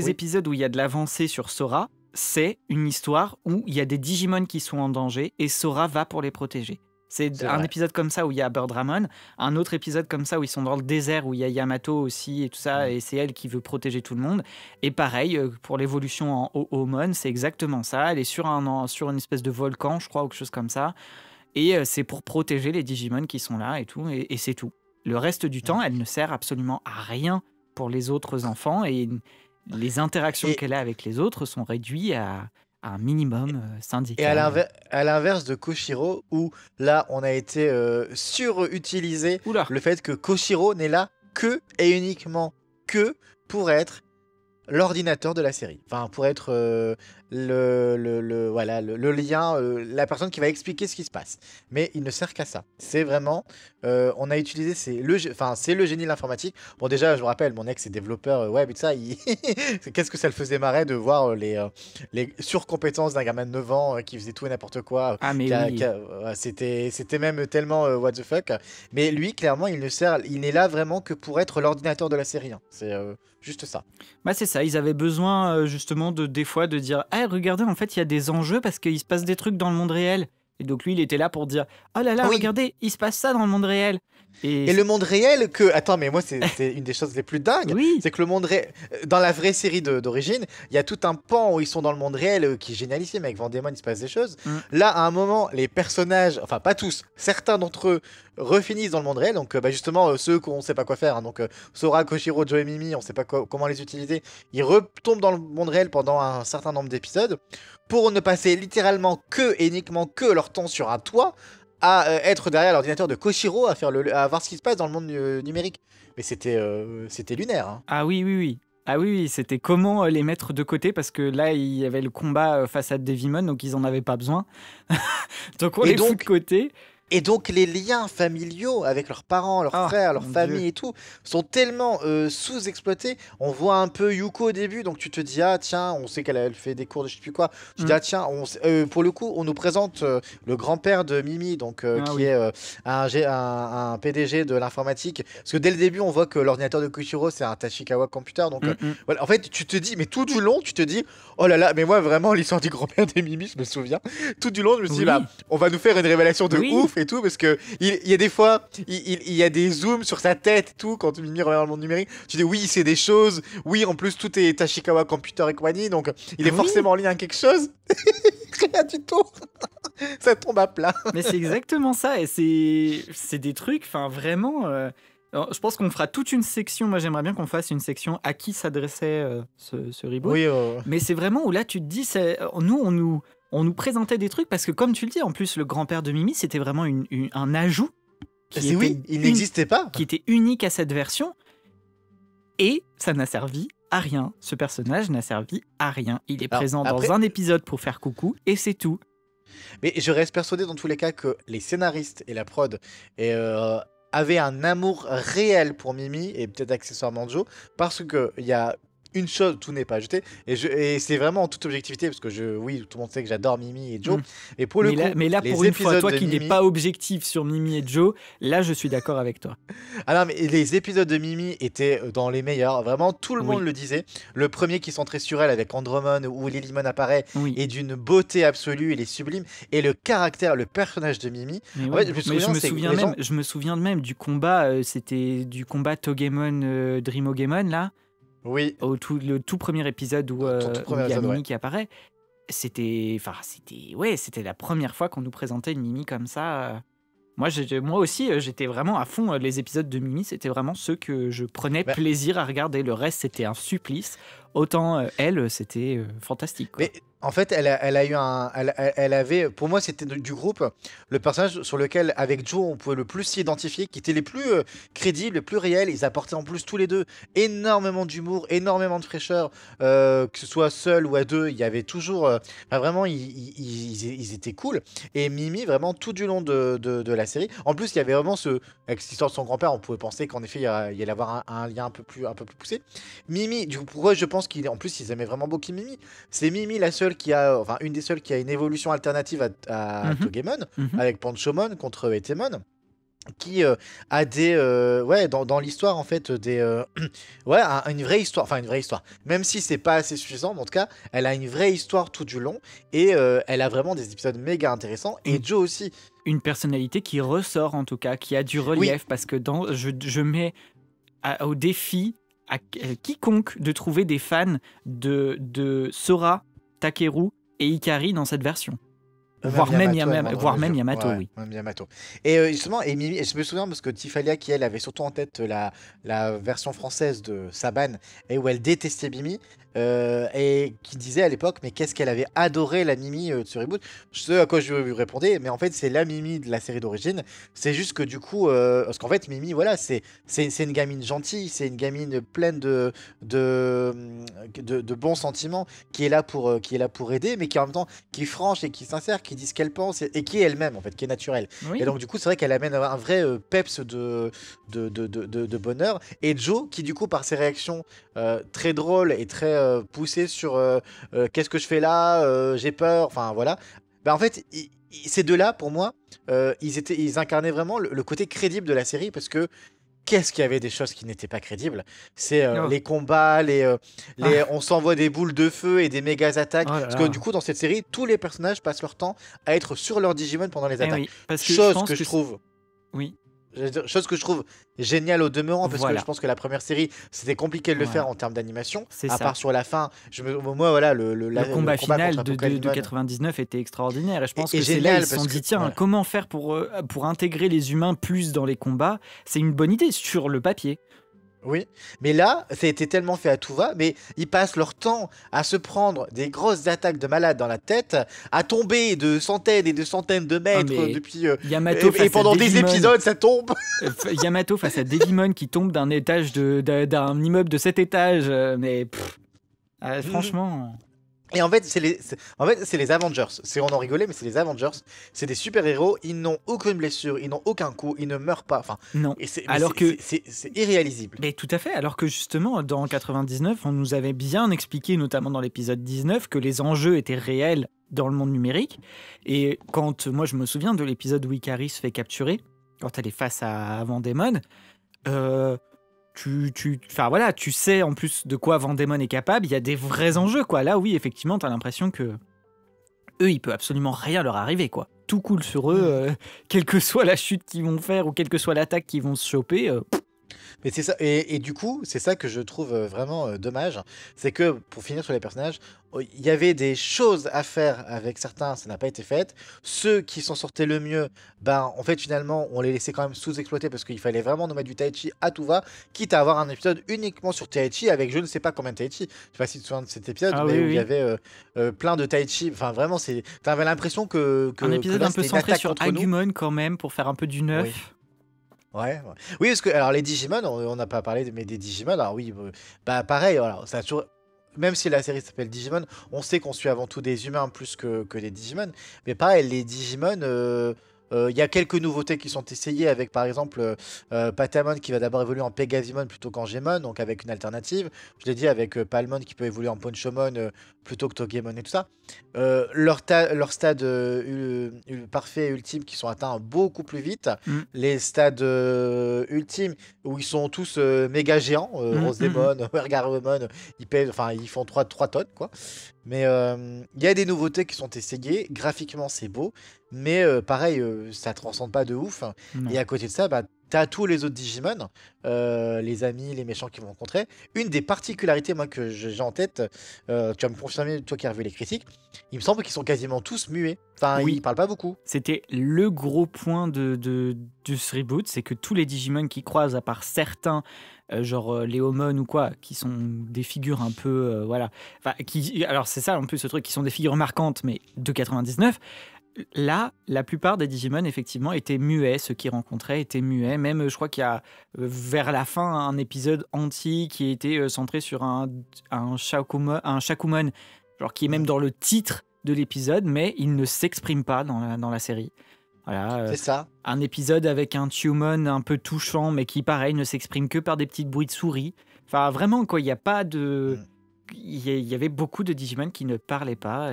épisodes où il y a de l'avancée sur Sora, c'est une histoire où il y a des Digimon qui sont en danger et Sora va pour les protéger. C'est un épisode comme ça où il y a Bird Ramon, un autre épisode comme ça où ils sont dans le désert, où il y a Yamato aussi et tout ça, et c'est elle qui veut protéger tout le monde. Et pareil, pour l'évolution en Ho-Ho-Mon, c'est exactement ça. Elle est sur une espèce de volcan, je crois, ou quelque chose comme ça. Et c'est pour protéger les Digimon qui sont là et tout, et c'est tout. Le reste du temps, elle ne sert absolument à rien pour les autres enfants, et les interactions qu'elle a avec les autres sont réduites à un minimum syndical. Et à l'inverse de Koshiro, où là, on a été surutilisé le fait que Koshiro n'est là que et uniquement que pour être l'ordinateur de la série. Enfin, pour être le lien, la personne qui va expliquer ce qui se passe. Mais il ne sert qu'à ça. C'est vraiment... on a utilisé... C'est le génie de l'informatique. Bon, déjà, je me rappelle, mon ex est développeur web et tout ça. Qu'est-ce que ça le faisait marrer de voir les surcompétences d'un gamin de 9 ans qui faisait tout et n'importe quoi. Ah, mais oui. C'était même tellement what the fuck. Mais lui, clairement, il n'est là vraiment que pour être l'ordinateur de la série. Hein. C'est juste ça. C'est ça. Ils avaient besoin justement des fois de dire regardez, en fait, il y a des enjeux parce qu'il se passe des trucs dans le monde réel. Et donc lui, il était là pour dire oh là là, regardez, il se passe ça dans le monde réel. Et le monde réel Attends, mais moi, c'est une des choses les plus dingues. Oui. C'est que le monde réel... Dans la vraie série d'origine, il y a tout un pan où ils sont dans le monde réel qui est génialissime. Avec Vendémon, il se passe des choses. Là, à un moment, les personnages, enfin pas tous, certains d'entre eux refinissent dans le monde réel. Donc justement, ceux qu'on ne sait pas quoi faire. Hein, donc Sora, Koshiro, Joe et Mimi, on ne sait pas comment les utiliser. Ils retombent dans le monde réel pendant un certain nombre d'épisodes pour ne passer littéralement uniquement que leur temps sur un toit à être derrière l'ordinateur de Koshiro à voir ce qui se passe dans le monde numérique. Mais c'était lunaire. Hein. Ah oui. Ah oui, c'était comment les mettre de côté, parce que là, il y avait le combat face à Devimon, donc ils en avaient pas besoin. Donc on les fout de côté. Et donc les liens familiaux avec leurs parents, leurs frères, leur famille et tout sont tellement sous-exploités. On voit un peu Yuko au début, donc tu te dis ah tiens, on sait qu'elle fait des cours de je sais plus quoi. Tu te dis ah tiens, pour le coup on nous présente le grand-père de Mimi, donc qui est un PDG de l'informatique. Parce que dès le début on voit que l'ordinateur de Koichiro c'est un Tachikawa Computer, donc voilà. En fait tu te dis, mais tout du long tu te dis oh là là, mais moi vraiment l'histoire du grand-père de Mimi, je me souviens. Tout du long je me suis dit bah on va nous faire une révélation de ouf et tout, parce que il y a des fois il y a des zooms sur sa tête et tout quand Mimi revient dans le monde numérique. Tu dis oui c'est des choses, oui en plus tout est Tachikawa Computer et compagnie, donc il est forcément lié à quelque chose. Rien du tout. Ça tombe à plat. Mais c'est exactement ça, et c'est des trucs, enfin vraiment. Alors, je pense qu'on fera toute une section. Moi, j'aimerais bien qu'on fasse une section à qui s'adressait ce reboot. Oui, mais c'est vraiment où là, tu te dis, on nous présentait des trucs parce que, comme tu le dis, en plus, le grand-père de Mimi, c'était vraiment un ajout. Il n'existait pas. Qui était unique à cette version. Et ça n'a servi à rien. Ce personnage n'a servi à rien. Il est présent dans un épisode pour faire coucou et c'est tout. Mais je reste persuadé dans tous les cas que les scénaristes et la prod avaient un amour réel pour Mimi et peut-être accessoirement Joe, parce que il y a une chose, tout n'est pas jeté, et c'est vraiment en toute objectivité, parce que oui, tout le monde sait que j'adore Mimi et Joe, et pour le coup, mais là pour une fois, toi qui n'es pas objectif sur Mimi et Joe, là je suis d'accord avec toi. Ah non, mais les épisodes de Mimi étaient dans les meilleurs, vraiment tout le monde le disait. Le premier qui centrait sur elle avec Andromon, où Lilimon apparaît, est d'une beauté absolue, il est sublime, et le personnage de Mimi. Je me souviens même du combat, c'était du combat Togemon Dreamogemon là. Oui. Le tout premier épisode où il y a Mimi qui apparaît, c'était la première fois qu'on nous présentait une Mimi comme ça. Moi aussi, j'étais vraiment à fond. Les épisodes de Mimi, c'était vraiment ceux que je prenais plaisir à regarder. Le reste, c'était un supplice. Autant elle, c'était fantastique, quoi. Mais en fait, elle avait, pour moi, c'était du groupe le personnage sur lequel, avec Joe, on pouvait le plus s'identifier, qui était les plus crédibles, les plus réels. Ils apportaient en plus tous les deux énormément d'humour, énormément de fraîcheur, que ce soit seul ou à deux. Il y avait toujours, vraiment, ils étaient cool. Et Mimi, vraiment, tout du long de la série. En plus, il y avait vraiment avec cette histoire de son grand-père, on pouvait penser qu'en effet, il y allait avoir un lien un peu plus poussé. Mimi, du coup, pourquoi je pense qu'en plus, ils aimaient vraiment beaucoup Mimi. C'est Mimi la seule une des seules qui a une évolution alternative à Togemon, avec Panchomon contre Etemon, qui a des dans l'histoire en fait une vraie histoire, même si c'est pas assez suffisant, mais en tout cas elle a une vraie histoire tout du long, et elle a vraiment des épisodes méga intéressants, et Joe aussi, une personnalité qui ressort, en tout cas qui a du relief, parce que je mets au défi à quiconque de trouver des fans de Sora, Takeru et Ikari dans cette version. Voire même Yamato, oui. Même Yamato. Et justement, Mimi, je me souviens parce que Tifalia, qui elle avait surtout en tête la version française de Saban, et où elle détestait Mimi, et qui disait à l'époque, mais qu'est-ce qu'elle avait adoré la Mimi de ce reboot. Je sais à quoi je lui répondais, mais en fait c'est la Mimi de la série d'origine. C'est juste que du coup, parce qu'en fait Mimi, voilà, c'est une gamine gentille, c'est une gamine pleine de bons sentiments, qui est là pour aider, mais qui en même temps qui est franche et qui est sincère, qui dit ce qu'elle pense, et qui est elle-même en fait, qui est naturelle. Oui. Et donc du coup c'est vrai qu'elle amène un vrai peps de bonheur. Et Joe, qui du coup par ses réactions très drôles et très poussées sur qu'est-ce que je fais là, j'ai peur, enfin voilà. Bah en fait ces deux-là pour moi ils incarnaient vraiment le côté crédible de la série, parce que qu'est-ce qu'il y avait des choses qui n'étaient pas crédibles. C'est les combats, on s'envoie des boules de feu et des méga attaques. Parce que du coup, dans cette série, tous les personnages passent leur temps à être sur leur Digimon pendant les attaques. Chose que je trouve géniale au demeurant, parce que je pense que la première série, c'était compliqué de le faire en termes d'animation. À part sur la fin, moi, voilà, le combat final de 99 était extraordinaire. Et je pense que c'est là ils se sont dit, tiens, comment faire pour intégrer les humains plus dans les combats. C'est une bonne idée sur le papier. Oui, mais là, ça a été tellement fait à tout va, mais ils passent leur temps à se prendre des grosses attaques de malades dans la tête, à tomber de centaines et de centaines de mètres depuis... Yamato et pendant des épisodes, ça tombe. Yamato face à Devimon qui tombe d'un étage d'un immeuble de 7 étages, mais franchement... Et en fait, c'est les Avengers. On en rigolait, mais c'est les Avengers. C'est des super-héros. Ils n'ont aucune blessure, ils n'ont aucun coup, ils ne meurent pas. Enfin, non. C'est irréalisable. Mais tout à fait. Alors que justement, dans 99, on nous avait bien expliqué, notamment dans l'épisode 19, que les enjeux étaient réels dans le monde numérique. Et quand moi, je me souviens de l'épisode où Icaris se fait capturer, quand elle est face à Vandemon, tu sais en plus de quoi Vandemon est capable, il y a des vrais enjeux, quoi. Là, oui, effectivement, t'as l'impression que eux, il peut absolument rien leur arriver, quoi. Tout coule sur eux, quelle que soit la chute qu'ils vont faire ou quelle que soit l'attaque qu'ils vont se choper. Mais c'est ça, et du coup, c'est ça que je trouve vraiment dommage, c'est que pour finir sur les personnages, il y avait des choses à faire avec certains, ça n'a pas été fait. Ceux qui s'en sortaient le mieux, ben en fait finalement, on les laissait quand même sous-exploiter parce qu'il fallait vraiment nous mettre du Taichi à tout va, quitte à avoir un épisode uniquement sur Taichi avec je ne sais pas combien de Taichi. Je sais pas si tu te souviens de cet épisode, mais où il y avait plein de Taichi. Enfin vraiment, t'avais l'impression que un épisode là, un peu centré sur Agumon quand même pour faire un peu du neuf. Oui. Ouais. Oui, parce que alors les Digimon, on n'a pas parlé mais des Digimon. Alors oui, bah pareil. Alors ça a toujours, même si la série s'appelle Digimon, on sait qu'on suit avant tout des humains plus que des Digimon. Mais pareil, les Digimon, il y a quelques nouveautés qui sont essayées avec par exemple Patamon qui va d'abord évoluer en Pegasimon plutôt qu'en Gemon, donc avec une alternative. Je l'ai dit avec Palmon qui peut évoluer en Ponchomon plutôt que Togemon et tout ça. Leur stade parfait et ultime qui sont atteints beaucoup plus vite. Les stades ultimes où ils sont tous méga géants, Rosemon, Garurumon, ils font 3 tonnes quoi. Mais il y a des nouveautés qui sont essayées. Graphiquement, c'est beau. Mais pareil, ça transcende pas de ouf. Non. Et à côté de ça, bah, t'as tous les autres Digimon, les amis, les méchants qu'ils vont rencontrer. Une des particularités, moi, que j'ai en tête, tu vas me confirmer, toi qui as revu les critiques, il me semble qu'ils sont quasiment tous muets. Enfin, Oui. ils parlent pas beaucoup. C'était le gros point de ce reboot, c'est que tous les Digimon qui croisent, à part certains, genre Léomon ou quoi, qui sont des figures un peu, voilà. Enfin, alors c'est ça en plus ce truc, qui sont des figures marquantes, mais de 99. Là, la plupart des Digimon, effectivement, étaient muets. Ceux qu'ils rencontraient étaient muets. Même, je crois qu'il y a, vers la fin, un épisode entier qui était centré sur un Shakumon, genre qui est même dans le titre de l'épisode, mais il ne s'exprime pas dans la série. Voilà, C'est ça. un épisode avec un Tumon un peu touchant, mais qui, pareil, ne s'exprime que par des petits bruits de souris. Enfin, vraiment, quoi, il n'y a pas de... Il y avait beaucoup de Digimon qui ne parlaient pas.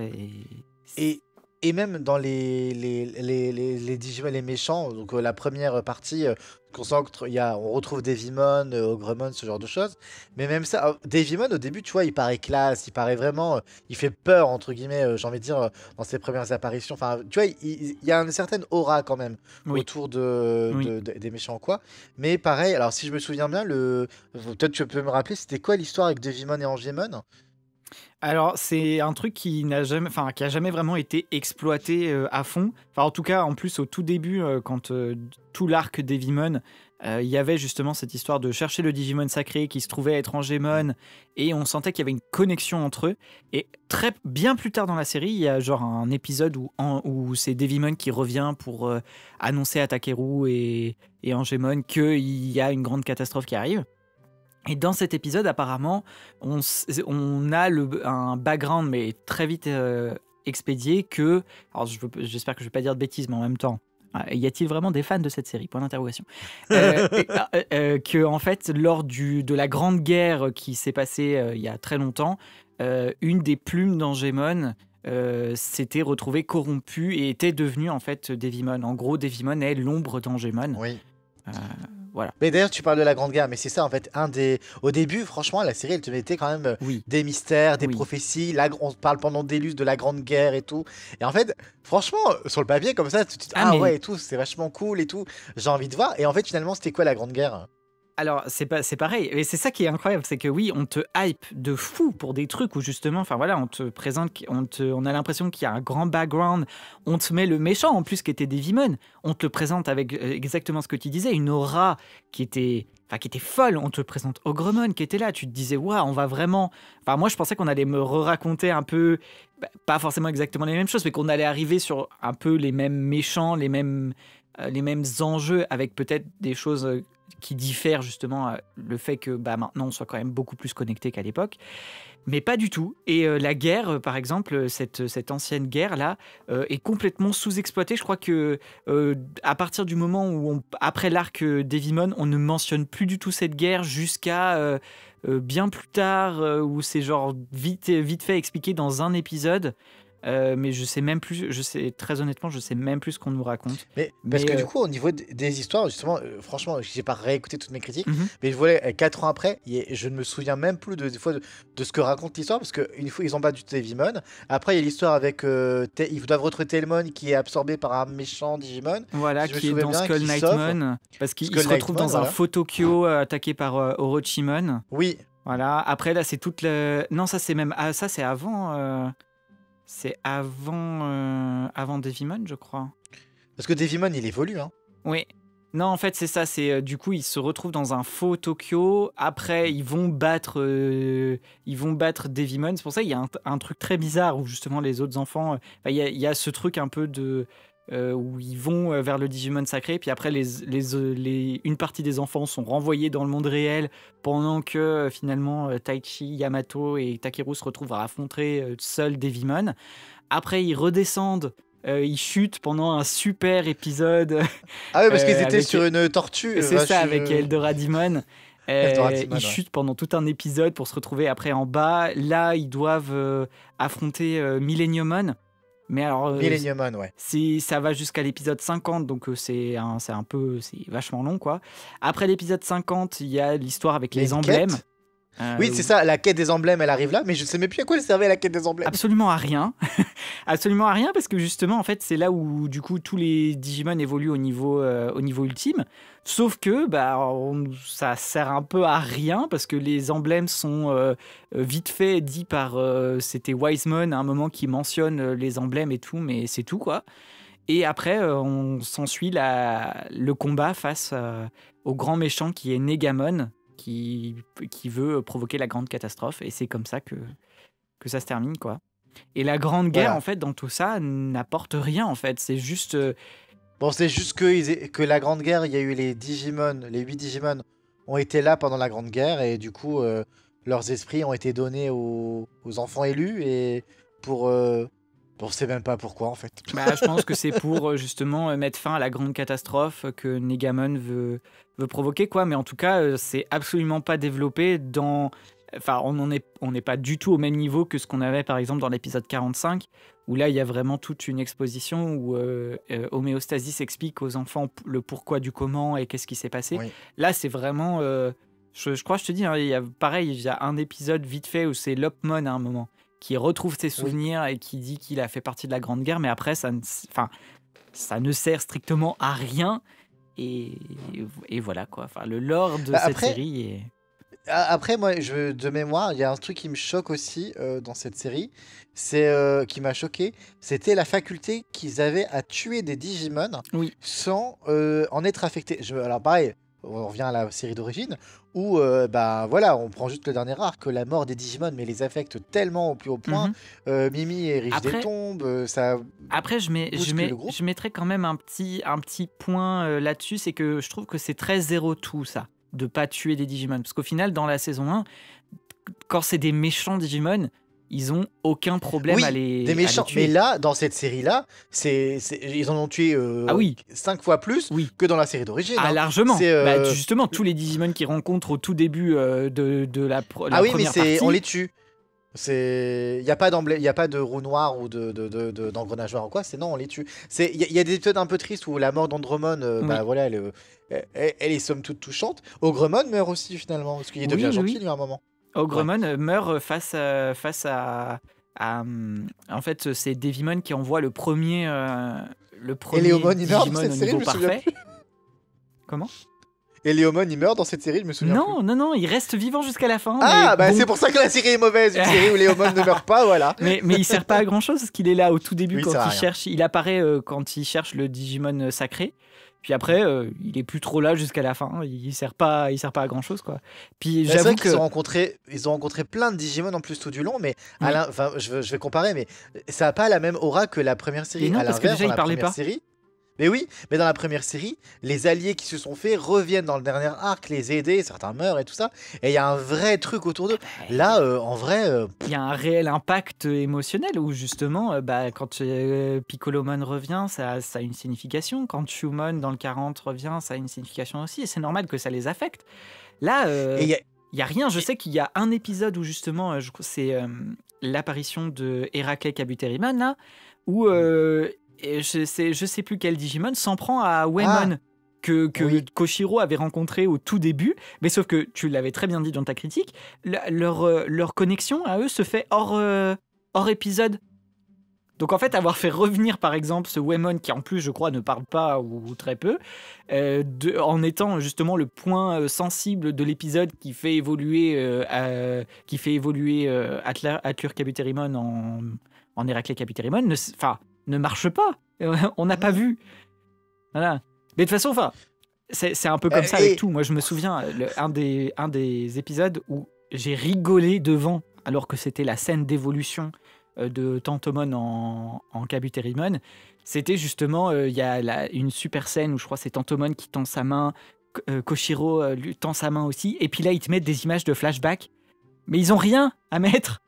Et même dans les Digimon, les méchants, donc la première partie, on retrouve Devimon, Ogremon, ce genre de choses. Mais même ça, Devimon, au début, tu vois, il paraît classe, il paraît vraiment, il fait peur, entre guillemets, j'ai envie de dire, dans ses premières apparitions. Enfin, tu vois, il y a une certaine aura quand même autour des méchants, quoi. Mais pareil, alors si je me souviens bien, peut-être tu peux me rappeler, c'était quoi l'histoire avec Devimon et Angemon? Alors, c'est un truc qui a jamais vraiment été exploité à fond. Enfin, en tout cas, en plus, au tout début, quand tout l'arc Devimon, il y avait justement cette histoire de chercher le Digimon sacré qui se trouvait être Angemon, et on sentait qu'il y avait une connexion entre eux. Et bien plus tard dans la série, il y a genre un épisode où c'est Devimon qui revient pour annoncer à Takeru et Angemon qu'il y a une grande catastrophe qui arrive. Et dans cet épisode, apparemment, on a un background, mais très vite expédié, que... Alors, j'espère que je ne vais pas dire de bêtises, mais en même temps, y a-t-il vraiment des fans de cette série ? Point d'interrogation. Que, en fait, lors de la Grande Guerre qui s'est passée il y a très longtemps, une des plumes d'Angemon s'était retrouvée corrompue et était devenue, en fait, Devimon. En gros, Devimon est l'ombre d'Angemon. Oui. Voilà. Mais d'ailleurs, tu parles de la Grande Guerre, mais c'est ça en fait. Au début, franchement, la série, elle te mettait quand même des mystères, des prophéties. On parle pendant des lustres de la Grande Guerre et tout. Et en fait, franchement, sur le papier, comme ça, tu te dis, ouais, et tout, c'est vachement cool et tout. J'ai envie de voir. Et en fait, finalement, c'était quoi la Grande Guerre ? Alors, c'est pareil, et c'est ça qui est incroyable, c'est que oui, on te hype de fou pour des trucs où justement, enfin voilà, on te présente, on a l'impression qu'il y a un grand background, on te met le méchant en plus qui était Devimon, on te le présente avec exactement ce que tu disais, une aura qui était folle, on te présente Ogremon qui était là, tu te disais, waouh, on va vraiment... Enfin, moi je pensais qu'on allait me raconter un peu, pas forcément exactement les mêmes choses, mais qu'on allait arriver sur un peu les mêmes méchants, les mêmes les mêmes enjeux, avec peut-être des choses qui diffèrent justement, le fait que maintenant on soit quand même beaucoup plus connecté qu'à l'époque. Mais pas du tout. Et la guerre, par exemple, cette ancienne guerre-là, est complètement sous-exploitée. Je crois que à partir du moment où, après l'arc Devimon, on ne mentionne plus du tout cette guerre jusqu'à bien plus tard, où c'est genre vite fait expliqué dans un épisode. Mais je sais même plus, très honnêtement, je sais même plus ce qu'on nous raconte. Parce que du coup, au niveau des histoires, justement, franchement, j'ai pas réécouté toutes mes critiques, Mhm. mais je voulais 4 ans après, je ne me souviens même plus des fois de ce que raconte l'histoire, parce qu'une fois ils ont battu Devimon, après il y a l'histoire avec, ils doivent retrouver Telmon qui est absorbé par un méchant Digimon. Voilà, Si je me qui est souviens dans bien, Skull qui Knightmon, parce qu'il Skull se retrouve Knightmon, dans un voilà. faux Tokyo attaqué par Orochimon. Oui, Voilà, après là c'est toute le... Non, ça c'est même... Ah, ça c'est avant... C'est avant Devimon, je crois. parce que Devimon il évolue, hein. Oui. Non, en fait c'est ça, c'est du coup ils se retrouvent dans un faux Tokyo, après ils vont battre Devimon. C'est pour ça qu'il y a un truc très bizarre où justement les autres enfants... Il y a ce truc un peu de... où ils vont vers le Digimon sacré, puis après une partie des enfants sont renvoyés dans le monde réel pendant que finalement Taichi, Yamato et Takeru se retrouvent à affronter seuls Devimon. Après ils redescendent, ils chutent pendant un super épisode. Ah ouais, parce qu'ils étaient avec... sur une tortue. C'est ça, avec Eldoradimon. Eldoradimon, Ils chutent pendant tout un épisode pour se retrouver après en bas. Là, ils doivent affronter Millenniumon. Mais alors, Millenniumon, ouais. ça va jusqu'à l'épisode 50, donc c'est vachement long, quoi. Après l'épisode 50, il y a l'histoire avec les emblèmes. Oui, c'est ça, la quête des emblèmes, elle arrive là, mais je sais même plus à quoi elle servait la quête des emblèmes. Absolument à rien. Absolument à rien, parce que justement, en fait, c'est là où, du coup, tous les Digimon évoluent au niveau ultime. Sauf que ça sert un peu à rien, parce que les emblèmes sont vite fait dit par... c'était Wisemon, à un moment, qui mentionne les emblèmes et tout, mais c'est tout, quoi. Et après, on s'ensuit le combat face au grand méchant qui est Negamon, qui veut provoquer la grande catastrophe, et c'est comme ça que ça se termine, quoi. Et la grande guerre, Voilà. en fait, dans tout ça, n'apporte rien, en fait. C'est juste... Bon, c'est juste que la Grande Guerre, il y a eu les Digimon, les 8 Digimon ont été là pendant la Grande Guerre, et du coup, leurs esprits ont été donnés aux enfants élus, et pour... on sait même pas pourquoi, en fait. je pense que c'est pour, justement, mettre fin à la grande catastrophe que Negamon veut provoquer, quoi. Mais en tout cas, c'est absolument pas développé dans... Enfin, on n'est pas du tout au même niveau que ce qu'on avait, par exemple, dans l'épisode 45, où là, il y a vraiment toute une exposition où Homéostasis explique aux enfants le pourquoi du comment et qu'est-ce qui s'est passé. Oui. Là, c'est vraiment... je crois que je te dis, hein, il y a un épisode vite fait où c'est Lopmon à un moment qui retrouve ses souvenirs et qui dit qu'il a fait partie de la Grande Guerre, mais après, ça ne sert strictement à rien. Et voilà, quoi. Enfin, le lore de cette série est... Après, moi, de mémoire, il y a un truc qui me choque aussi dans cette série, qui m'a choqué, c'était la faculté qu'ils avaient à tuer des Digimon sans en être affectés. Alors pareil, on revient à la série d'origine, où voilà, on prend juste le dernier arc, la mort des Digimon, mais les affecte tellement au plus haut point. Mimi érige des tombes, ça... Après, je mettrais quand même un petit point là-dessus, c'est que je trouve que c'est très zéro tout, ça, de pas tuer des Digimon. Parce qu'au final, dans la saison 1, quand c'est des méchants Digimon, ils ont aucun problème à les tuer. Mais là, dans cette série-là, ils en ont tué 5 fois plus que dans la série d'origine. Ah, largement. Justement, tous les Digimon qu'ils rencontrent au tout début de la première partie... on les tue. Il n'y a pas d'emblème, il n'y a pas de roue noire ou d'engrenage noir ou quoi, non, on les tue. Il y a des épisodes un peu tristes où la mort d'Andromon, voilà, elle est somme toute touchante. Ogremon meurt aussi finalement, parce qu'il devient gentil lui à un moment. Ogremon meurt face à en fait, c'est Devimon qui envoie le premier Et Léomon, il meurt dans cette série, je me souviens plus. Comment? Et Léomon, il meurt dans cette série, je me souviens plus. Non, il reste vivant jusqu'à la fin. C'est pour ça que la série est mauvaise, une série où Léomon ne meurt pas, voilà. Mais il sert pas à grand chose, parce qu'il est là au tout début quand il cherche. Il apparaît quand il cherche le Digimon sacré. Puis après, il est plus trop là jusqu'à la fin. Il sert pas à grand chose, quoi. Puis j'avoue que ils ont rencontré plein de Digimon en plus tout du long, mais je vais comparer, mais ça a pas la même aura que la première série. Et non, parce que déjà il parlait pas. Mais oui, mais dans la première série, les alliés qui se sont faits reviennent dans le dernier arc, les aider, certains meurent et tout ça. Et il y a un vrai truc autour d'eux. Là, en vrai... Il y a un réel impact émotionnel où justement, quand Piccolomon revient, ça a une signification. Quand Shumon dans le 40 revient, ça a une signification aussi. Et c'est normal que ça les affecte. Là, il n'y a rien. Je sais qu'il y a un épisode où justement, c'est l'apparition de Héraclès Kabuterimon, là, où... Et je sais plus quel Digimon s'en prend à Waemon que Koshiro avait rencontré au tout début, mais sauf que tu l'avais très bien dit dans ta critique, leur connexion à eux se fait hors épisode. Donc en fait, avoir fait revenir par exemple ce Waemon qui en plus je crois ne parle pas ou très peu, en étant justement le point sensible de l'épisode qui fait évoluer Atlur Kabuterimon en Héraclès Kabuterimon, ne marche pas. On n'a pas vu. Voilà. Mais de toute façon, c'est un peu comme ça avec tout. Moi, je me souviens, un des épisodes où j'ai rigolé devant, alors que c'était la scène d'évolution de Tantomon en Kabuterimon. C'était justement, il y a une super scène où je crois c'est Tantomon qui tend sa main, Koshiro lui tend sa main aussi, et puis là, ils te mettent des images de flashback. Mais ils ont rien à mettre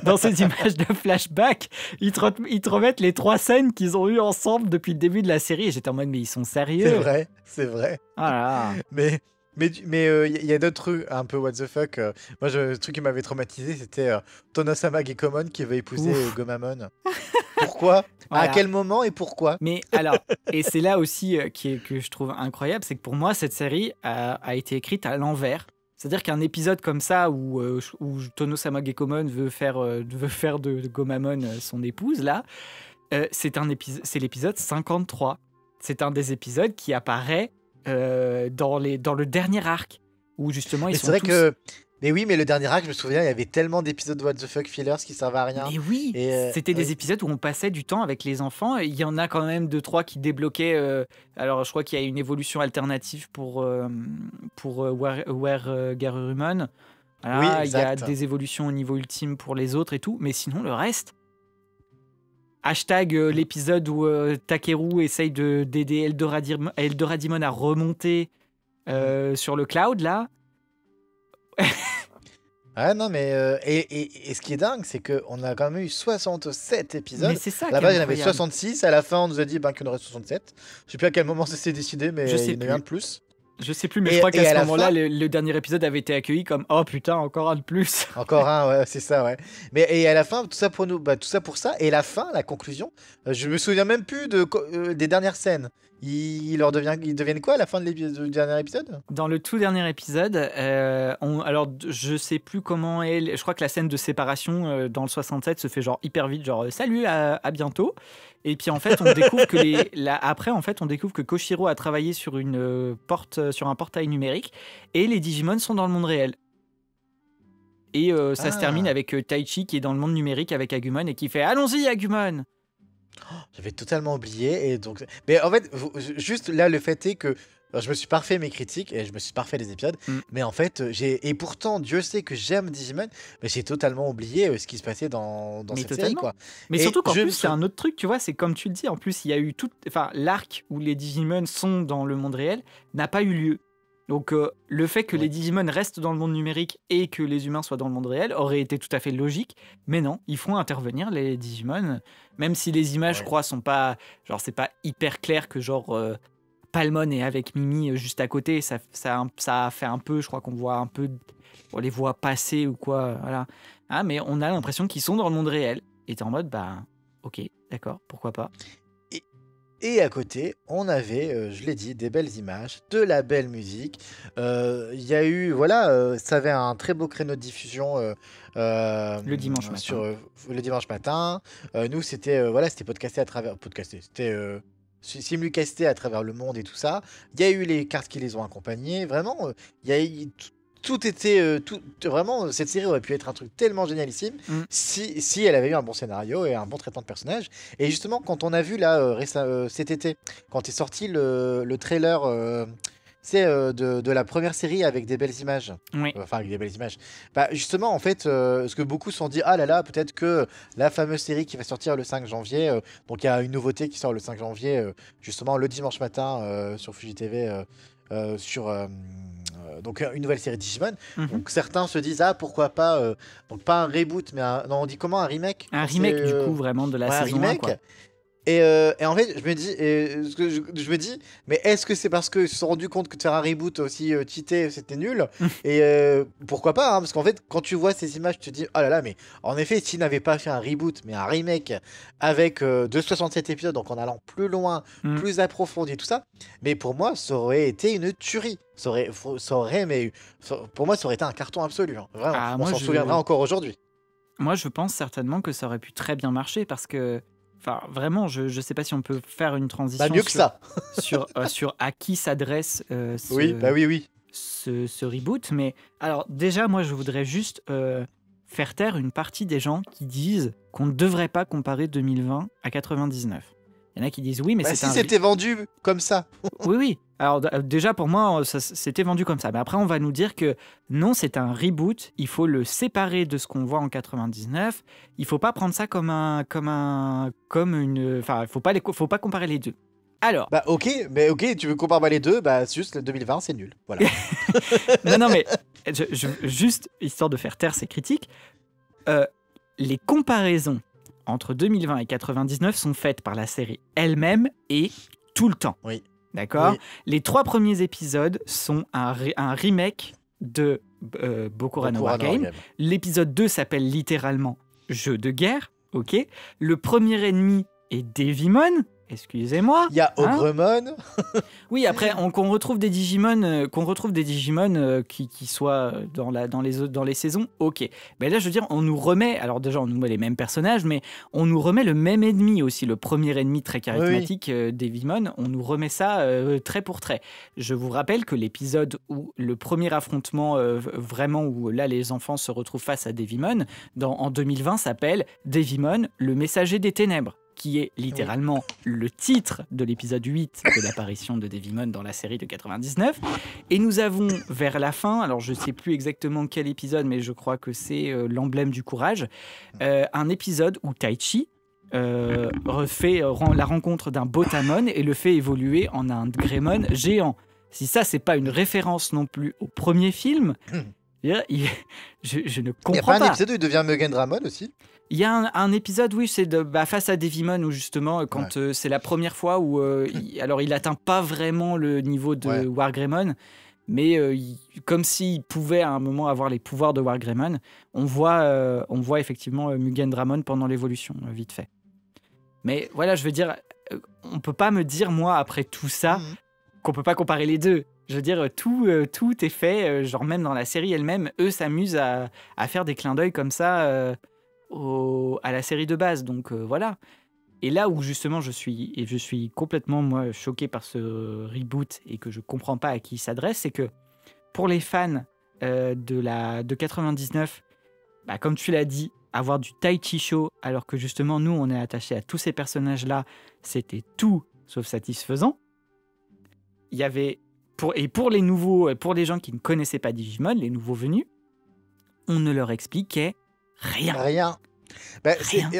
dans ces images de flashback. Ils te remettent les 3 scènes qu'ils ont eues ensemble depuis le début de la série. Et j'étais en mode, mais ils sont sérieux. C'est vrai. Ah là. Mais y a d'autres trucs un peu what the fuck. Moi, le truc qui m'avait traumatisé, c'était Tonosama Gekomon qui veut épouser Gomamon. Pourquoi voilà. À quel moment et pourquoi? Mais alors, et c'est là aussi que je trouve incroyable, c'est que pour moi, cette série a été écrite à l'envers. C'est-à-dire qu'un épisode comme ça où Tonosama Gekomon veut faire de Gomamon son épouse, là, c'est l'épisode 53. C'est un des épisodes qui apparaît dans le dernier arc, où justement ils sont tous... Mais oui, mais le dernier arc, je me souviens, il y avait tellement d'épisodes what the fuck fillers qui servaient à rien. Mais oui, c'était des épisodes où on passait du temps avec les enfants. Il y en a quand même 2-3 qui débloquaient. Alors, je crois qu'il y a une évolution alternative pour Garurumon. Voilà, oui, il y a des évolutions au niveau ultime pour les autres et tout. Mais sinon, le reste... Hashtag l'épisode où Takeru essaye d'aider Eldoradimon à remonter sur le cloud, là. Ah non, mais et ce qui est dingue, c'est qu'on a quand même eu 67 épisodes. Mais c'est ça. Là-bas, il y en avait 66. À la fin, on nous a dit qu'il y en aurait 67. Je sais plus à quel moment ça s'est décidé, mais il y en a eu un de plus. Je sais plus, mais je crois qu'à ce moment-là, le dernier épisode avait été accueilli comme « Oh putain, encore un de plus !» Encore un, ouais, c'est ça, ouais. Mais à la fin, tout ça pour nous, tout ça pour ça. Et la fin, la conclusion, je me souviens même plus des dernières scènes. Ils deviennent quoi à la fin du dernier épisode? Dans le tout dernier épisode, alors je sais plus comment est. Je crois que la scène de séparation dans le 67 se fait genre hyper vite, genre salut, à bientôt. Et puis en fait, on découvre après, en fait, on découvre que Koshiro a travaillé sur sur un portail numérique et les Digimon sont dans le monde réel. Et ça se termine avec Taichi qui est dans le monde numérique avec Agumon et qui fait allons-y Agumon. J'avais totalement oublié et donc. Mais en fait, juste là, le fait est que je me suis pas refait mes critiques et je me suis pas refait les épisodes. Mais en fait, et pourtant, Dieu sait que j'aime Digimon, mais j'ai totalement oublié ce qui se passait dans cette série, quoi. Mais surtout qu'en plus, c'est un autre truc, tu vois, c'est comme tu le dis. En plus, il y a eu l'arc où les Digimon sont dans le monde réel n'a pas eu lieu. Donc le fait que les Digimon restent dans le monde numérique et que les humains soient dans le monde réel aurait été tout à fait logique, mais non, ils font intervenir les Digimon, même si les images, je crois, sont pas, genre c'est pas hyper clair que genre Palmon est avec Mimi juste à côté, ça fait un peu, je crois qu'on voit un peu, on les voit passer ou quoi, voilà. Ah, mais on a l'impression qu'ils sont dans le monde réel, et t'es en mode, ok, d'accord, pourquoi pas. Et à côté, on avait, je l'ai dit, des belles images, de la belle musique. Il y a eu, voilà, ça avait un très beau créneau de diffusion le dimanche matin. Le dimanche matin. Nous, c'était c'était podcasté c'était simulcasté à travers le monde et tout ça. Il y a eu les cartes qui les ont accompagnés. Vraiment, il y a eu tout était vraiment, cette série aurait pu être un truc tellement génialissime si elle avait eu un bon scénario et un bon traitement de personnages. Et justement, quand on a vu là cet été, quand est sorti le trailer c'est de la première série avec des belles images. Oui. Enfin, avec des belles images. Bah, justement, en fait, ce que beaucoup se sont dit, ah là là, peut-être que la fameuse série qui va sortir le 5 janvier, donc il y a une nouveauté qui sort le 5 janvier, justement le dimanche matin sur Fuji TV, donc une nouvelle série Digimon. Donc certains se disent, ah pourquoi pas, donc pas un reboot, mais non, on dit comment, un remake? Un remake du coup vraiment de la saison un remake. 1, quoi. Et en fait, je me dis, mais est-ce que c'est parce qu'ils se sont rendus compte que de faire un reboot aussi cheaté, c'était nul? Et pourquoi pas, hein, parce qu'en fait, quand tu vois ces images, tu te dis, oh là là, mais en effet, s'ils n'avaient pas fait un reboot, mais un remake avec 67 épisodes, donc en allant plus loin, plus approfondi, tout ça, mais pour moi, ça aurait été une tuerie. Pour moi, ça aurait été un carton absolu. Hein. Vraiment, on s'en souviendra encore aujourd'hui. Moi, je pense certainement que ça aurait pu très bien marcher parce que. Enfin, vraiment, je ne sais pas si on peut faire une transition mieux que ça. sur à qui s'adresse ce reboot. Mais alors, déjà, moi, je voudrais juste faire taire une partie des gens qui disent qu'on ne devrait pas comparer 2020 à 99. Il y en a qui disent oui, mais c'était vendu comme ça. Oui. Alors déjà, pour moi, c'était vendu comme ça. Mais après, on va nous dire que non, c'est un reboot. Il faut le séparer de ce qu'on voit en 99. Il faut pas prendre ça comme une... Enfin, faut pas comparer les deux. Alors... Bah ok, tu veux comparer les deux, bah juste le 2020, c'est nul. Voilà. non, mais juste, histoire de faire taire ces critiques, les comparaisons entre 2020 et 99 sont faites par la série elle-même et tout le temps. Oui. D'accord. Les 3 premiers épisodes sont un remake de Boku no Wargame. L'épisode 2 s'appelle littéralement Jeu de guerre. Ok. Le premier ennemi est Devimon. Excusez-moi. Il y a Ogremon. Oui, après, qu'on retrouve des Digimon, qui soient dans les saisons, ok. Mais là, je veux dire, on nous remet, alors déjà, on nous met les mêmes personnages, mais on nous remet le même ennemi aussi, le premier ennemi très charismatique, Devimon, on nous remet ça trait pour trait. Je vous rappelle que l'épisode où le premier affrontement, vraiment, où là, les enfants se retrouvent face à Devimon, en 2020, s'appelle Devimon, le messager des ténèbres, qui est littéralement le titre de l'épisode 8 de l'apparition de Devimon dans la série de 99. Et nous avons, vers la fin, alors je ne sais plus exactement quel épisode, mais je crois que c'est l'emblème du courage, un épisode où Taichi refait la rencontre d'un Botamon et le fait évoluer en un Greymon géant. Si ça, c'est pas une référence non plus au premier film, je ne comprends pas. Il n'y a pas un épisode où il devient Mugen Dramon aussi? Il y a un épisode, oui, c'est face à Devimon, où justement, quand c'est la première fois où il atteint pas vraiment le niveau de Wargreymon, mais comme s'il pouvait à un moment avoir les pouvoirs de Wargreymon, on voit effectivement Mugen Dramon pendant l'évolution, vite fait. Mais voilà, je veux dire, on peut pas me dire, moi, après tout ça, qu'on peut pas comparer les deux. Je veux dire, tout est fait, genre même dans la série elle-même, eux s'amusent à faire des clins d'œil comme ça à la série de base, donc voilà. Et là où justement je suis complètement moi choqué par ce reboot et que je comprends pas à qui il s'adresse, c'est que pour les fans de 99, comme tu l'as dit, avoir du Taichi Show alors que justement nous on est attaché à tous ces personnages là, c'était tout sauf satisfaisant. Il y avait pour les nouveaux, pour les gens qui ne connaissaient pas Digimon, les nouveaux venus, on ne leur expliquait rien. Rien.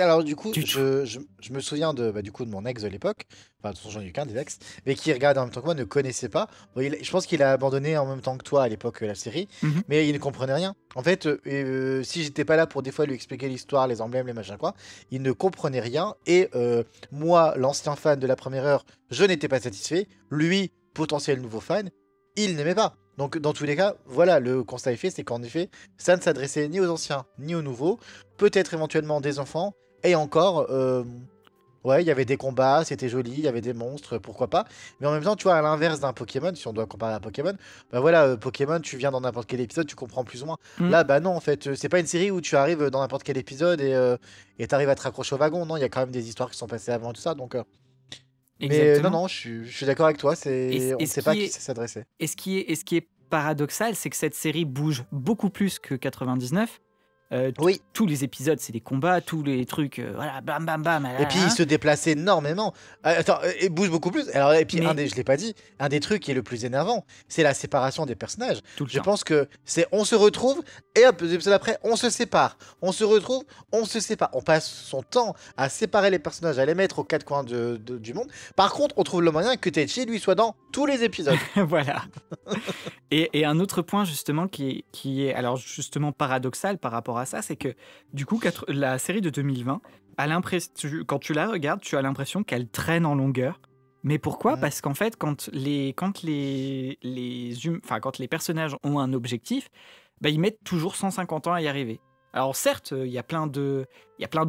Alors du coup, je me souviens de mon ex de l'époque, enfin de toute façon j'en ai eu qu'un des ex, mais qui regarde en même temps que moi, ne connaissait pas. Bon, je pense qu'il a abandonné en même temps que toi à l'époque la série, mais il ne comprenait rien. En fait, si j'étais pas là pour des fois lui expliquer l'histoire, les emblèmes, les machins quoi, il ne comprenait rien. Et moi, l'ancien fan de la première heure, je n'étais pas satisfait. Lui, potentiel nouveau fan, il n'aimait pas. Donc dans tous les cas, voilà, le constat est fait, c'est qu'en effet, ça ne s'adressait ni aux anciens, ni aux nouveaux, peut-être éventuellement des enfants, et encore, il y avait des combats, c'était joli, il y avait des monstres, pourquoi pas, mais en même temps, tu vois, à l'inverse d'un Pokémon, si on doit comparer à Pokémon, Pokémon, tu viens dans n'importe quel épisode, tu comprends plus ou moins. Là, non, en fait, c'est pas une série où tu arrives dans n'importe quel épisode et t'arrives à te raccrocher au wagon, non, il y a quand même des histoires qui sont passées avant tout ça, donc... Mais non, je suis d'accord avec toi, on ne sait pas à qui ça s'adressait. Et ce qui est paradoxal, c'est que cette série bouge beaucoup plus que 99, Oui. Tous les épisodes, c'est des combats, tous les trucs, voilà, bam, bam, bam. Et puis il se déplace énormément. Attends, il bouge beaucoup plus. Alors, et puis je l'ai pas dit, un des trucs qui est le plus énervant, c'est la séparation des personnages. Je pense que c'est on se retrouve et hop, l'épisode après, on se sépare. On se retrouve, on se sépare. On passe son temps à séparer les personnages, à les mettre aux quatre coins du monde. Par contre, on trouve le moyen que Teichi, lui, soit dans tous les épisodes. Voilà. Et un autre point, justement, qui est alors justement paradoxal par rapport à ça, c'est que du coup, la série de 2020, quand tu la regardes, tu as l'impression qu'elle traîne en longueur. Mais pourquoi ? Parce qu'en fait, quand les personnages ont un objectif, bah, ils mettent toujours 150 ans à y arriver. Alors certes, il y a plein de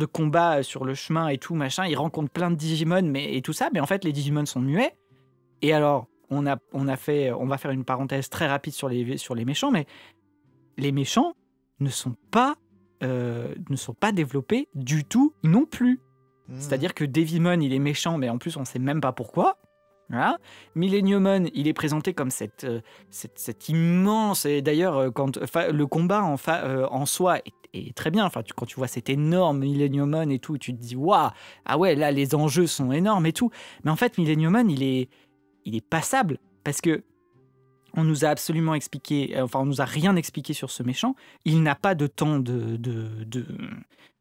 combats sur le chemin et tout, machin, ils rencontrent plein de Digimon et tout ça, mais en fait, les Digimon sont muets. Et alors, on va faire une parenthèse très rapide sur les méchants, mais les méchants ne sont pas développés du tout non plus. C'est-à-dire que Devimon, il est méchant, mais en plus, on ne sait même pas pourquoi. Voilà. Millenniumon, il est présenté comme cette immense... Et d'ailleurs, le combat en soi est très bien. Enfin, quand tu vois cet énorme Millenniumon et tout, tu te dis, waouh, ah ouais, là, les enjeux sont énormes et tout. Mais en fait, Millenniumon, il est passable parce que on nous a absolument expliqué, on nous a rien expliqué sur ce méchant. Il n'a pas de temps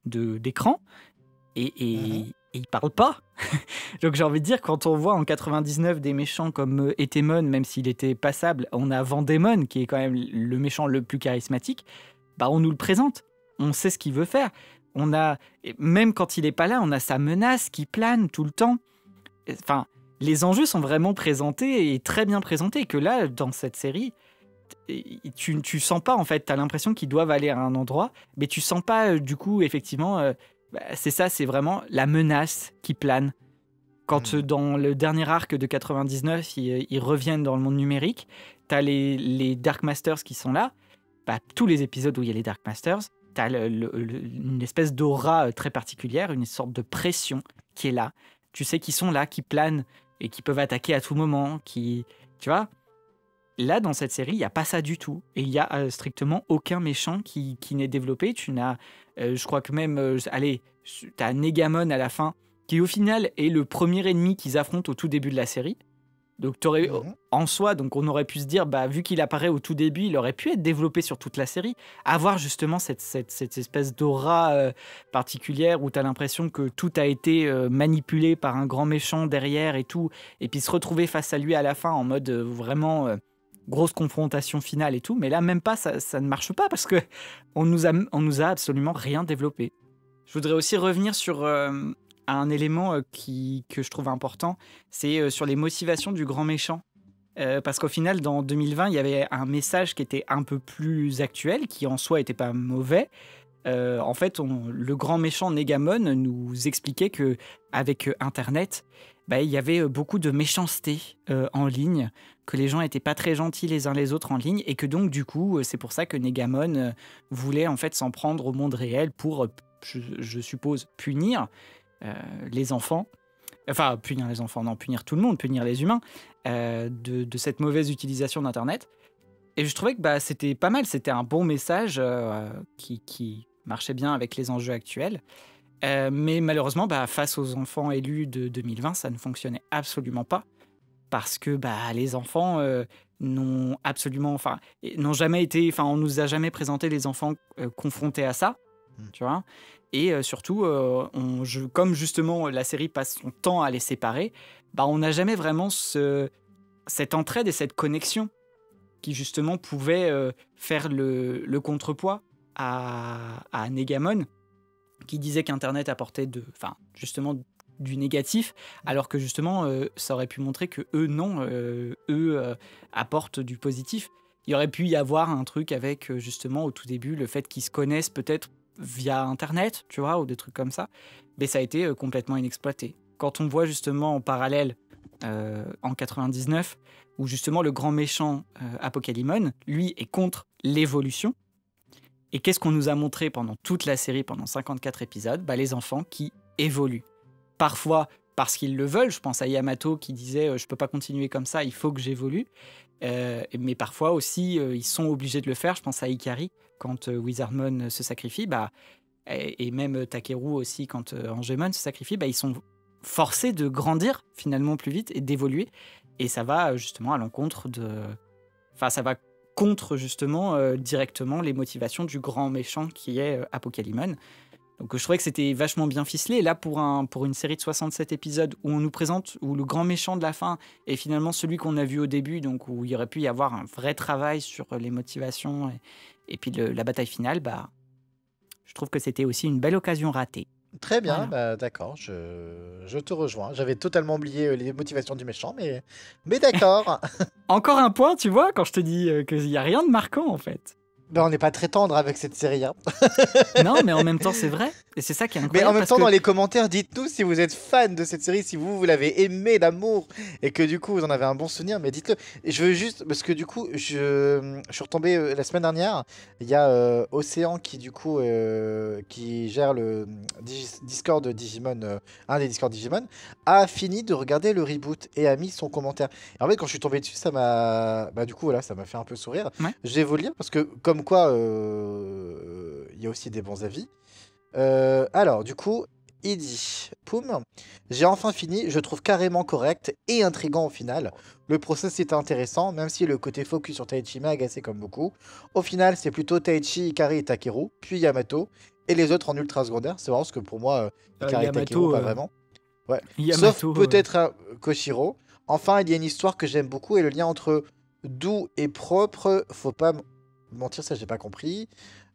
d'écran et il parle pas. Donc j'ai envie de dire, quand on voit en 99 des méchants comme Etemon, même s'il était passable, on a Vendémon qui est quand même le méchant le plus charismatique. Bah on nous le présente, on sait ce qu'il veut faire. Même quand il est pas là, on a sa menace qui plane tout le temps. Enfin. Les enjeux sont vraiment présentés et très bien présentés. Que là, dans cette série, tu sens pas, en fait, tu as l'impression qu'ils doivent aller à un endroit, mais tu sens pas, du coup, effectivement, c'est ça, c'est vraiment la menace qui plane. Quand dans le dernier arc de 99, ils reviennent dans le monde numérique, tu as les Dark Masters qui sont là. Bah, tous les épisodes où il y a les Dark Masters, tu as une espèce d'aura très particulière, une sorte de pression qui est là. Tu sais qu'ils sont là, qui planent, et qui peuvent attaquer à tout moment, tu vois. Là, dans cette série, il n'y a pas ça du tout. Et il n'y a strictement aucun méchant qui n'est développé. Tu n'as, je crois que même, tu as Negamon à la fin, qui au final est le premier ennemi qu'ils affrontent au tout début de la série. Donc, en soi, donc on aurait pu se dire, bah, vu qu'il apparaît au tout début, il aurait pu être développé sur toute la série, avoir justement cette espèce d'aura particulière où tu as l'impression que tout a été manipulé par un grand méchant derrière et tout, et puis se retrouver face à lui à la fin en mode vraiment grosse confrontation finale et tout. Mais là, même pas, ça ne marche pas parce que on nous a absolument rien développé. Je voudrais aussi revenir sur un élément que je trouve important, c'est sur les motivations du grand méchant. Parce qu'au final, dans 2020, il y avait un message qui était un peu plus actuel, qui en soi n'était pas mauvais. En fait, le grand méchant Negamon nous expliquait qu'avec Internet, il y avait beaucoup de méchanceté en ligne, que les gens n'étaient pas très gentils les uns les autres en ligne, et que donc, du coup, c'est pour ça que Negamon voulait en fait s'en prendre au monde réel pour, je suppose, punir les enfants, enfin punir les enfants, non, punir tout le monde, punir les humains de cette mauvaise utilisation d'Internet. Et je trouvais que c'était pas mal, c'était un bon message qui marchait bien avec les enjeux actuels. Mais malheureusement, face aux enfants élus de 2020, ça ne fonctionnait absolument pas. Parce que les enfants n'ont jamais été, on nous a jamais présenté les enfants confrontés à ça, tu vois. Et surtout, comme justement la série passe son temps à les séparer, on n'a jamais vraiment cette entraide et cette connexion qui justement pouvait faire le contrepoids à Negamon, qui disait qu'Internet apportait justement du négatif, alors que justement ça aurait pu montrer que eux apportent du positif. Il y aurait pu y avoir un truc avec justement au tout début le fait qu'ils se connaissent peut-être via Internet, tu vois, ou des trucs comme ça, mais ça a été complètement inexploité. Quand on voit justement en parallèle en 99, où justement le grand méchant Apocalypse, lui, est contre l'évolution, et qu'est-ce qu'on nous a montré pendant toute la série, pendant 54 épisodes ? Les enfants qui évoluent. Parfois parce qu'ils le veulent, je pense à Yamato qui disait « je peux pas continuer comme ça, il faut que j'évolue », Mais parfois aussi, ils sont obligés de le faire. Je pense à Ikari, quand Wizardmon se sacrifie, et même Takeru aussi, quand Angemon se sacrifie, ils sont forcés de grandir finalement plus vite et d'évoluer. Et ça va justement à l'encontre de... Enfin, ça va contre justement directement les motivations du grand méchant qui est Apocalypse. Donc je trouvais que c'était vachement bien ficelé. Et là, pour une série de 67 épisodes où on nous présente, où le grand méchant de la fin est finalement celui qu'on a vu au début, donc où il y aurait pu y avoir un vrai travail sur les motivations et puis la bataille finale, je trouve que c'était aussi une belle occasion ratée. Très bien, voilà. D'accord, je te rejoins. J'avais totalement oublié les motivations du méchant, mais d'accord. Encore un point, tu vois, quand je te dis qu'il n'y a rien de marquant en fait. On n'est pas très tendre avec cette série. Hein. Non, mais en même temps, c'est vrai. Et c'est ça qui est incroyable. Mais en même temps, dans les commentaires, dites-nous si vous êtes fan de cette série, si vous l'avez aimée d'amour et que du coup, vous en avez un bon souvenir. Mais dites-le. Et je veux juste, parce que du coup, je suis retombé la semaine dernière. Il y a Océan qui, du coup, qui gère le Discord de Digimon, un des Discord Digimon, a fini de regarder le reboot et a mis son commentaire. Et en fait, quand je suis tombé dessus, ça m'a. Du coup, voilà, ça m'a fait un peu sourire. Ouais. Je vais vous le lire parce que, comme quoi, il y a aussi des bons avis. Alors, du coup, il dit Poum, j'ai enfin fini, je trouve carrément correct et intriguant au final. Le process était intéressant, même si le côté focus sur Taichi m'a agacé comme beaucoup. Au final, c'est plutôt Taichi, Ikari et Takeru, puis Yamato, et les autres en ultra secondaire. C'est vraiment parce que pour moi, Ikari et Takeru, pas vraiment. Ouais. Yamato, sauf peut-être Koshiro. Enfin, il y a une histoire que j'aime beaucoup et le lien entre doux et propre, faut pas mentir, ça j'ai pas compris.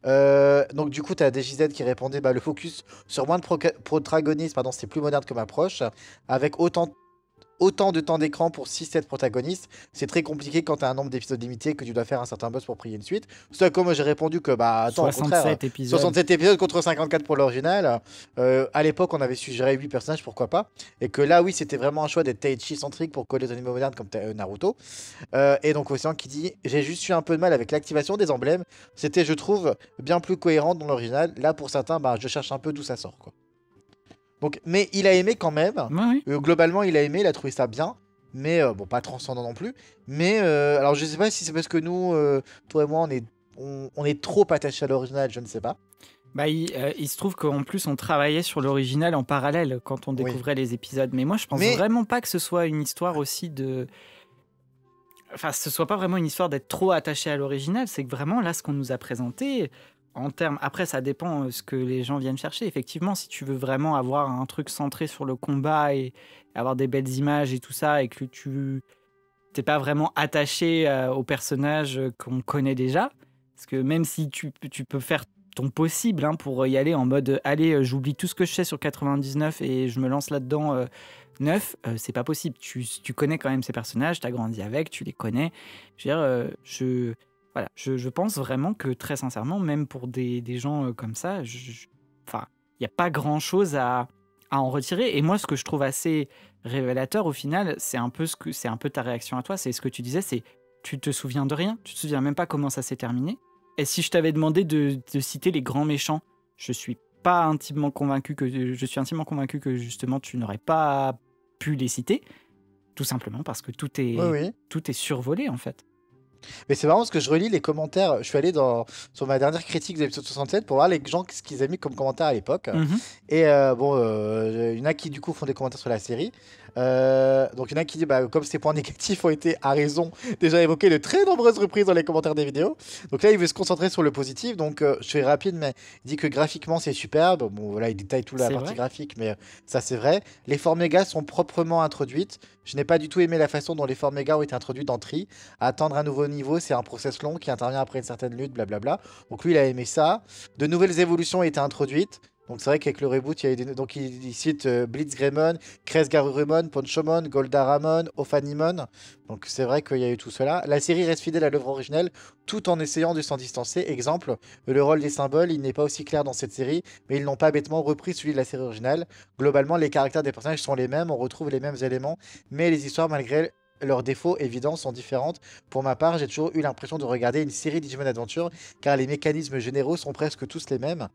Donc du coup, tu as DJZ qui répondait le focus sur moins de protagonistes, c'est plus moderne comme approche. Avec autant de temps d'écran pour 6-7 protagonistes, c'est très compliqué quand tu as un nombre d'épisodes limité que tu dois faire un certain boss pour prier une suite. C'est à quoi moi j'ai répondu que attends, 67 épisodes. 67 épisodes contre 54 pour l'original. À l'époque, on avait suggéré 8 personnages, pourquoi pas. Et que là, oui, c'était vraiment un choix d'être Taichi centrique pour coller aux animaux modernes comme Naruto. Et donc Océan qui dit j'ai juste eu un peu de mal avec l'activation des emblèmes. C'était, je trouve, bien plus cohérent dans l'original. Là, pour certains, je cherche un peu d'où ça sort, quoi. Donc, mais il a aimé quand même. Oui. Globalement, il a aimé, il a trouvé ça bien. Mais bon, pas transcendant non plus. Mais alors, je sais pas si c'est parce que nous, toi et moi, on est trop attachés à l'original, je ne sais pas. Il se trouve qu'en plus, on travaillait sur l'original en parallèle quand on découvrait les épisodes. Mais moi, je pense vraiment pas que ce soit une histoire aussi de... Enfin, ce soit pas vraiment une histoire d'être trop attaché à l'original. C'est que vraiment, là, ce qu'on nous a présenté... En termes, après, ça dépend ce que les gens viennent chercher. Effectivement, si tu veux vraiment avoir un truc centré sur le combat et avoir des belles images et tout ça, et que tu n'es pas vraiment attaché aux personnages qu'on connaît déjà, parce que même si tu peux faire ton possible pour y aller en mode « Allez, j'oublie tout ce que je sais sur 99 et je me lance là-dedans 9 », c'est pas possible. Tu connais quand même ces personnages, tu as grandi avec, tu les connais. Je veux dire, voilà, je pense vraiment que très sincèrement, même pour des gens comme ça, il n'y a pas grand-chose à en retirer. Et moi, ce que je trouve assez révélateur au final, c'est un peu ta réaction à toi, c'est ce que tu disais, c'est tu te souviens de rien, tu te souviens même pas comment ça s'est terminé. Et si je t'avais demandé de citer les grands méchants, je suis intimement convaincu que justement tu n'aurais pas pu les citer, tout simplement parce que tout est survolé en fait. Mais c'est marrant parce que je relis les commentaires. Je suis allé sur ma dernière critique de l'épisode 67 pour voir les gens ce qu'ils avaient mis comme commentaires à l'époque. Et il y en a qui du coup font des commentaires sur la série. Donc il y en a qui disent comme ces points négatifs ont été à raison déjà évoqués de très nombreuses reprises dans les commentaires des vidéos. Donc là il veut se concentrer sur le positif. Donc je suis rapide, mais il dit que graphiquement c'est superbe. Bon voilà, il détaille toute la partie graphique, mais ça c'est vrai. Les formes méga sont proprement introduites. Je n'ai pas du tout aimé la façon dont les formes méga ont été introduites dans Tri. Atteindre un nouveau niveau, c'est un process long qui intervient après une certaine lutte, blablabla. Donc lui il a aimé ça. De nouvelles évolutions ont été introduites. Donc c'est vrai qu'avec le reboot, donc il cite Blitzgreymon, Kresgarurumon, Ponchomon, Goldaramon, Ophanimon. Donc c'est vrai qu'il y a eu tout cela. La série reste fidèle à l'œuvre originelle tout en essayant de s'en distancer. Exemple, le rôle des symboles, il n'est pas aussi clair dans cette série, mais ils n'ont pas bêtement repris celui de la série originale. Globalement, les caractères des personnages sont les mêmes, on retrouve les mêmes éléments, mais les histoires, malgré leurs défauts évidents, sont différentes. Pour ma part, j'ai toujours eu l'impression de regarder une série Digimon Adventure, car les mécanismes généraux sont presque tous les mêmes.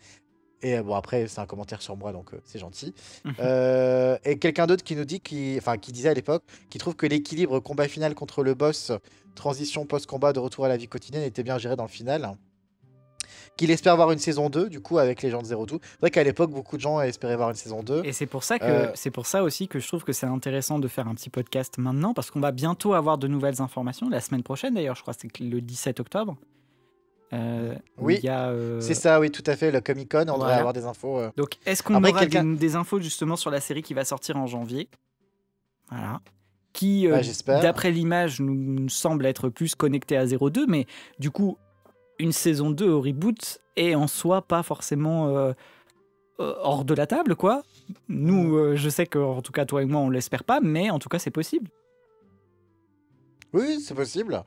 Et bon, après, c'est un commentaire sur moi, donc c'est gentil. Et quelqu'un d'autre qui nous dit, qui disait à l'époque, qui trouve que l'équilibre combat final contre le boss, transition post-combat de retour à la vie quotidienne était bien géré dans le final. Qu'il espère voir une saison 2, du coup, avec les gens de Zero Two. C'est vrai qu'à l'époque, beaucoup de gens espéraient voir une saison 2. Et c'est pour ça aussi que je trouve que c'est intéressant de faire un petit podcast maintenant, parce qu'on va bientôt avoir de nouvelles informations. La semaine prochaine, d'ailleurs, je crois que c'est le 17 octobre. Oui, c'est ça, oui, tout à fait. Le Comic-Con, on devrait avoir des infos. Donc, est-ce qu'on aura des infos justement sur la série qui va sortir en janvier? Voilà. Qui, d'après l'image, nous semble être plus connectée à 02, mais du coup, une saison 2 au reboot est en soi pas forcément hors de la table, quoi. Nous, je sais qu'en tout cas, toi et moi, on l'espère pas, mais en tout cas, c'est possible. Oui, c'est possible.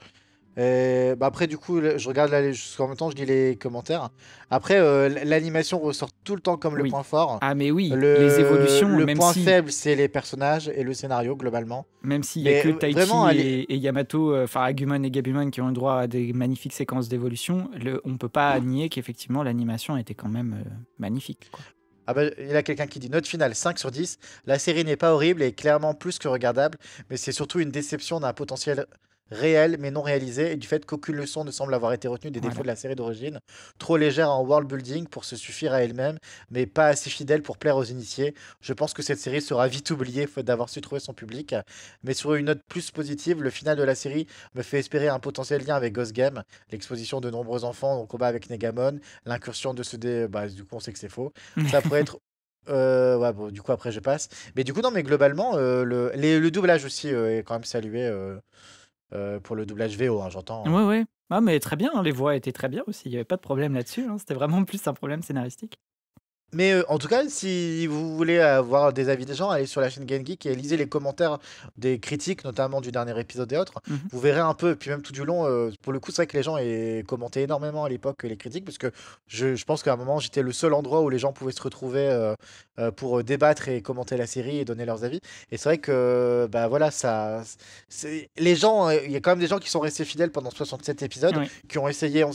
Après, du coup, je regarde en même temps, je lis les commentaires. Après, l'animation ressort tout le temps comme le point fort. Ah, mais oui, les évolutions. Le point faible, c'est les personnages et le scénario, globalement. Même s'il n'y a que Taichi et Yamato, Agumon et Gabumon qui ont le droit à des magnifiques séquences d'évolution, on ne peut pas nier qu'effectivement, l'animation était quand même magnifique, quoi. Ah bah, il y a quelqu'un qui dit note finale 5 sur 10. La série n'est pas horrible et est clairement plus que regardable, mais c'est surtout une déception d'un potentiel réel mais non réalisé et du fait qu'aucune leçon ne semble avoir été retenue des défauts de la série d'origine. Trop légère en world building pour se suffire à elle-même, mais pas assez fidèle pour plaire aux initiés. Je pense que cette série sera vite oubliée faute d'avoir su trouver son public. Mais sur une note plus positive, le final de la série me fait espérer un potentiel lien avec Ghost Game, l'exposition de nombreux enfants au combat avec Negamon, l'incursion de ce du coup on sait que c'est faux. Ça pourrait être bon, du coup après je passe. Mais du coup non, mais globalement le doublage aussi est quand même salué. Pour le doublage VO, hein, j'entends. Ouais. Ah, mais très bien, hein, les voix étaient très bien aussi, il n'y avait pas de problème là-dessus, hein, c'était vraiment plus un problème scénaristique. Mais en tout cas, si vous voulez avoir des avis des gens, allez sur la chaîne GameGeek et lisez les commentaires des critiques, notamment du dernier épisode et autres. Vous verrez un peu, et puis même tout du long, pour le coup, c'est vrai que les gens commentaient énormément à l'époque les critiques, parce que je pense qu'à un moment, j'étais le seul endroit où les gens pouvaient se retrouver pour débattre et commenter la série et donner leurs avis. Et c'est vrai que, voilà, les gens, il y a quand même des gens qui sont restés fidèles pendant 67 épisodes, qui ont essayé.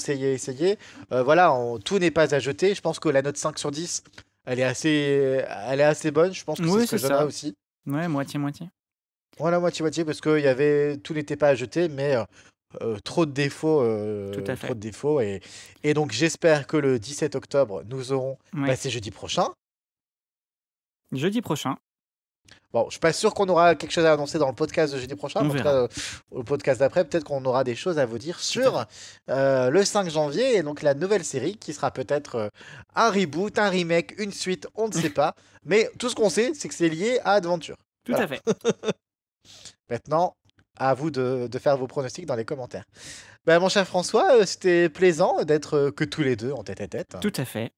Voilà, tout n'est pas à jeter. Je pense que la note 5 sur 10, elle est assez bonne. Je pense que c'est ce que je donnerais aussi. Ouais, moitié-moitié. Voilà, moitié-moitié, parce que tout n'était pas à jeter, mais trop de défauts. Tout à fait. Trop de défauts. Et donc, j'espère que le 17 octobre, nous aurons. C'est jeudi prochain. Jeudi prochain. Bon, je suis pas sûr qu'on aura quelque chose à annoncer dans le podcast de jeudi prochain. En tout cas, au podcast d'après, peut-être qu'on aura des choses à vous dire sur le 5 janvier. Et donc, la nouvelle série qui sera peut-être un reboot, un remake, une suite, on ne sait pas. Mais tout ce qu'on sait, c'est que c'est lié à Adventure. Tout à fait. Maintenant, à vous de faire vos pronostics dans les commentaires. Mon cher François, c'était plaisant d'être que tous les deux en tête à tête. Tout à fait.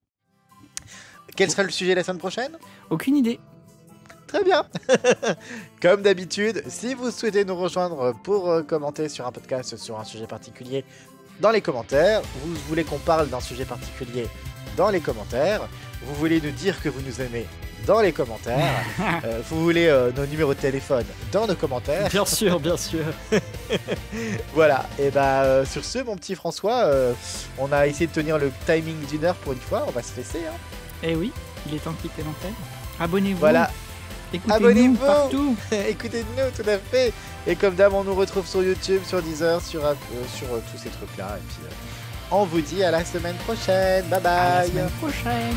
Quel sera le sujet la semaine prochaine? Aucune idée. Très bien. Comme d'habitude, si vous souhaitez nous rejoindre pour commenter sur un podcast, sur un sujet particulier, dans les commentaires, vous voulez qu'on parle d'un sujet particulier dans les commentaires, vous voulez nous dire que vous nous aimez dans les commentaires, vous voulez nos numéros de téléphone dans nos commentaires. Bien sûr, bien sûr. Voilà, et sur ce, mon petit François, on a essayé de tenir le timing d'une heure pour une fois, on va se laisser. Hein. Eh oui, il est temps de quitter l'antenne. Abonnez-vous. Voilà. Écoutez-nous partout. Écoutez-nous, tout à fait. Et comme d'hab, on nous retrouve sur YouTube, sur Deezer, sur tous ces trucs-là. Et puis, on vous dit à la semaine prochaine. Bye bye. À la semaine prochaine.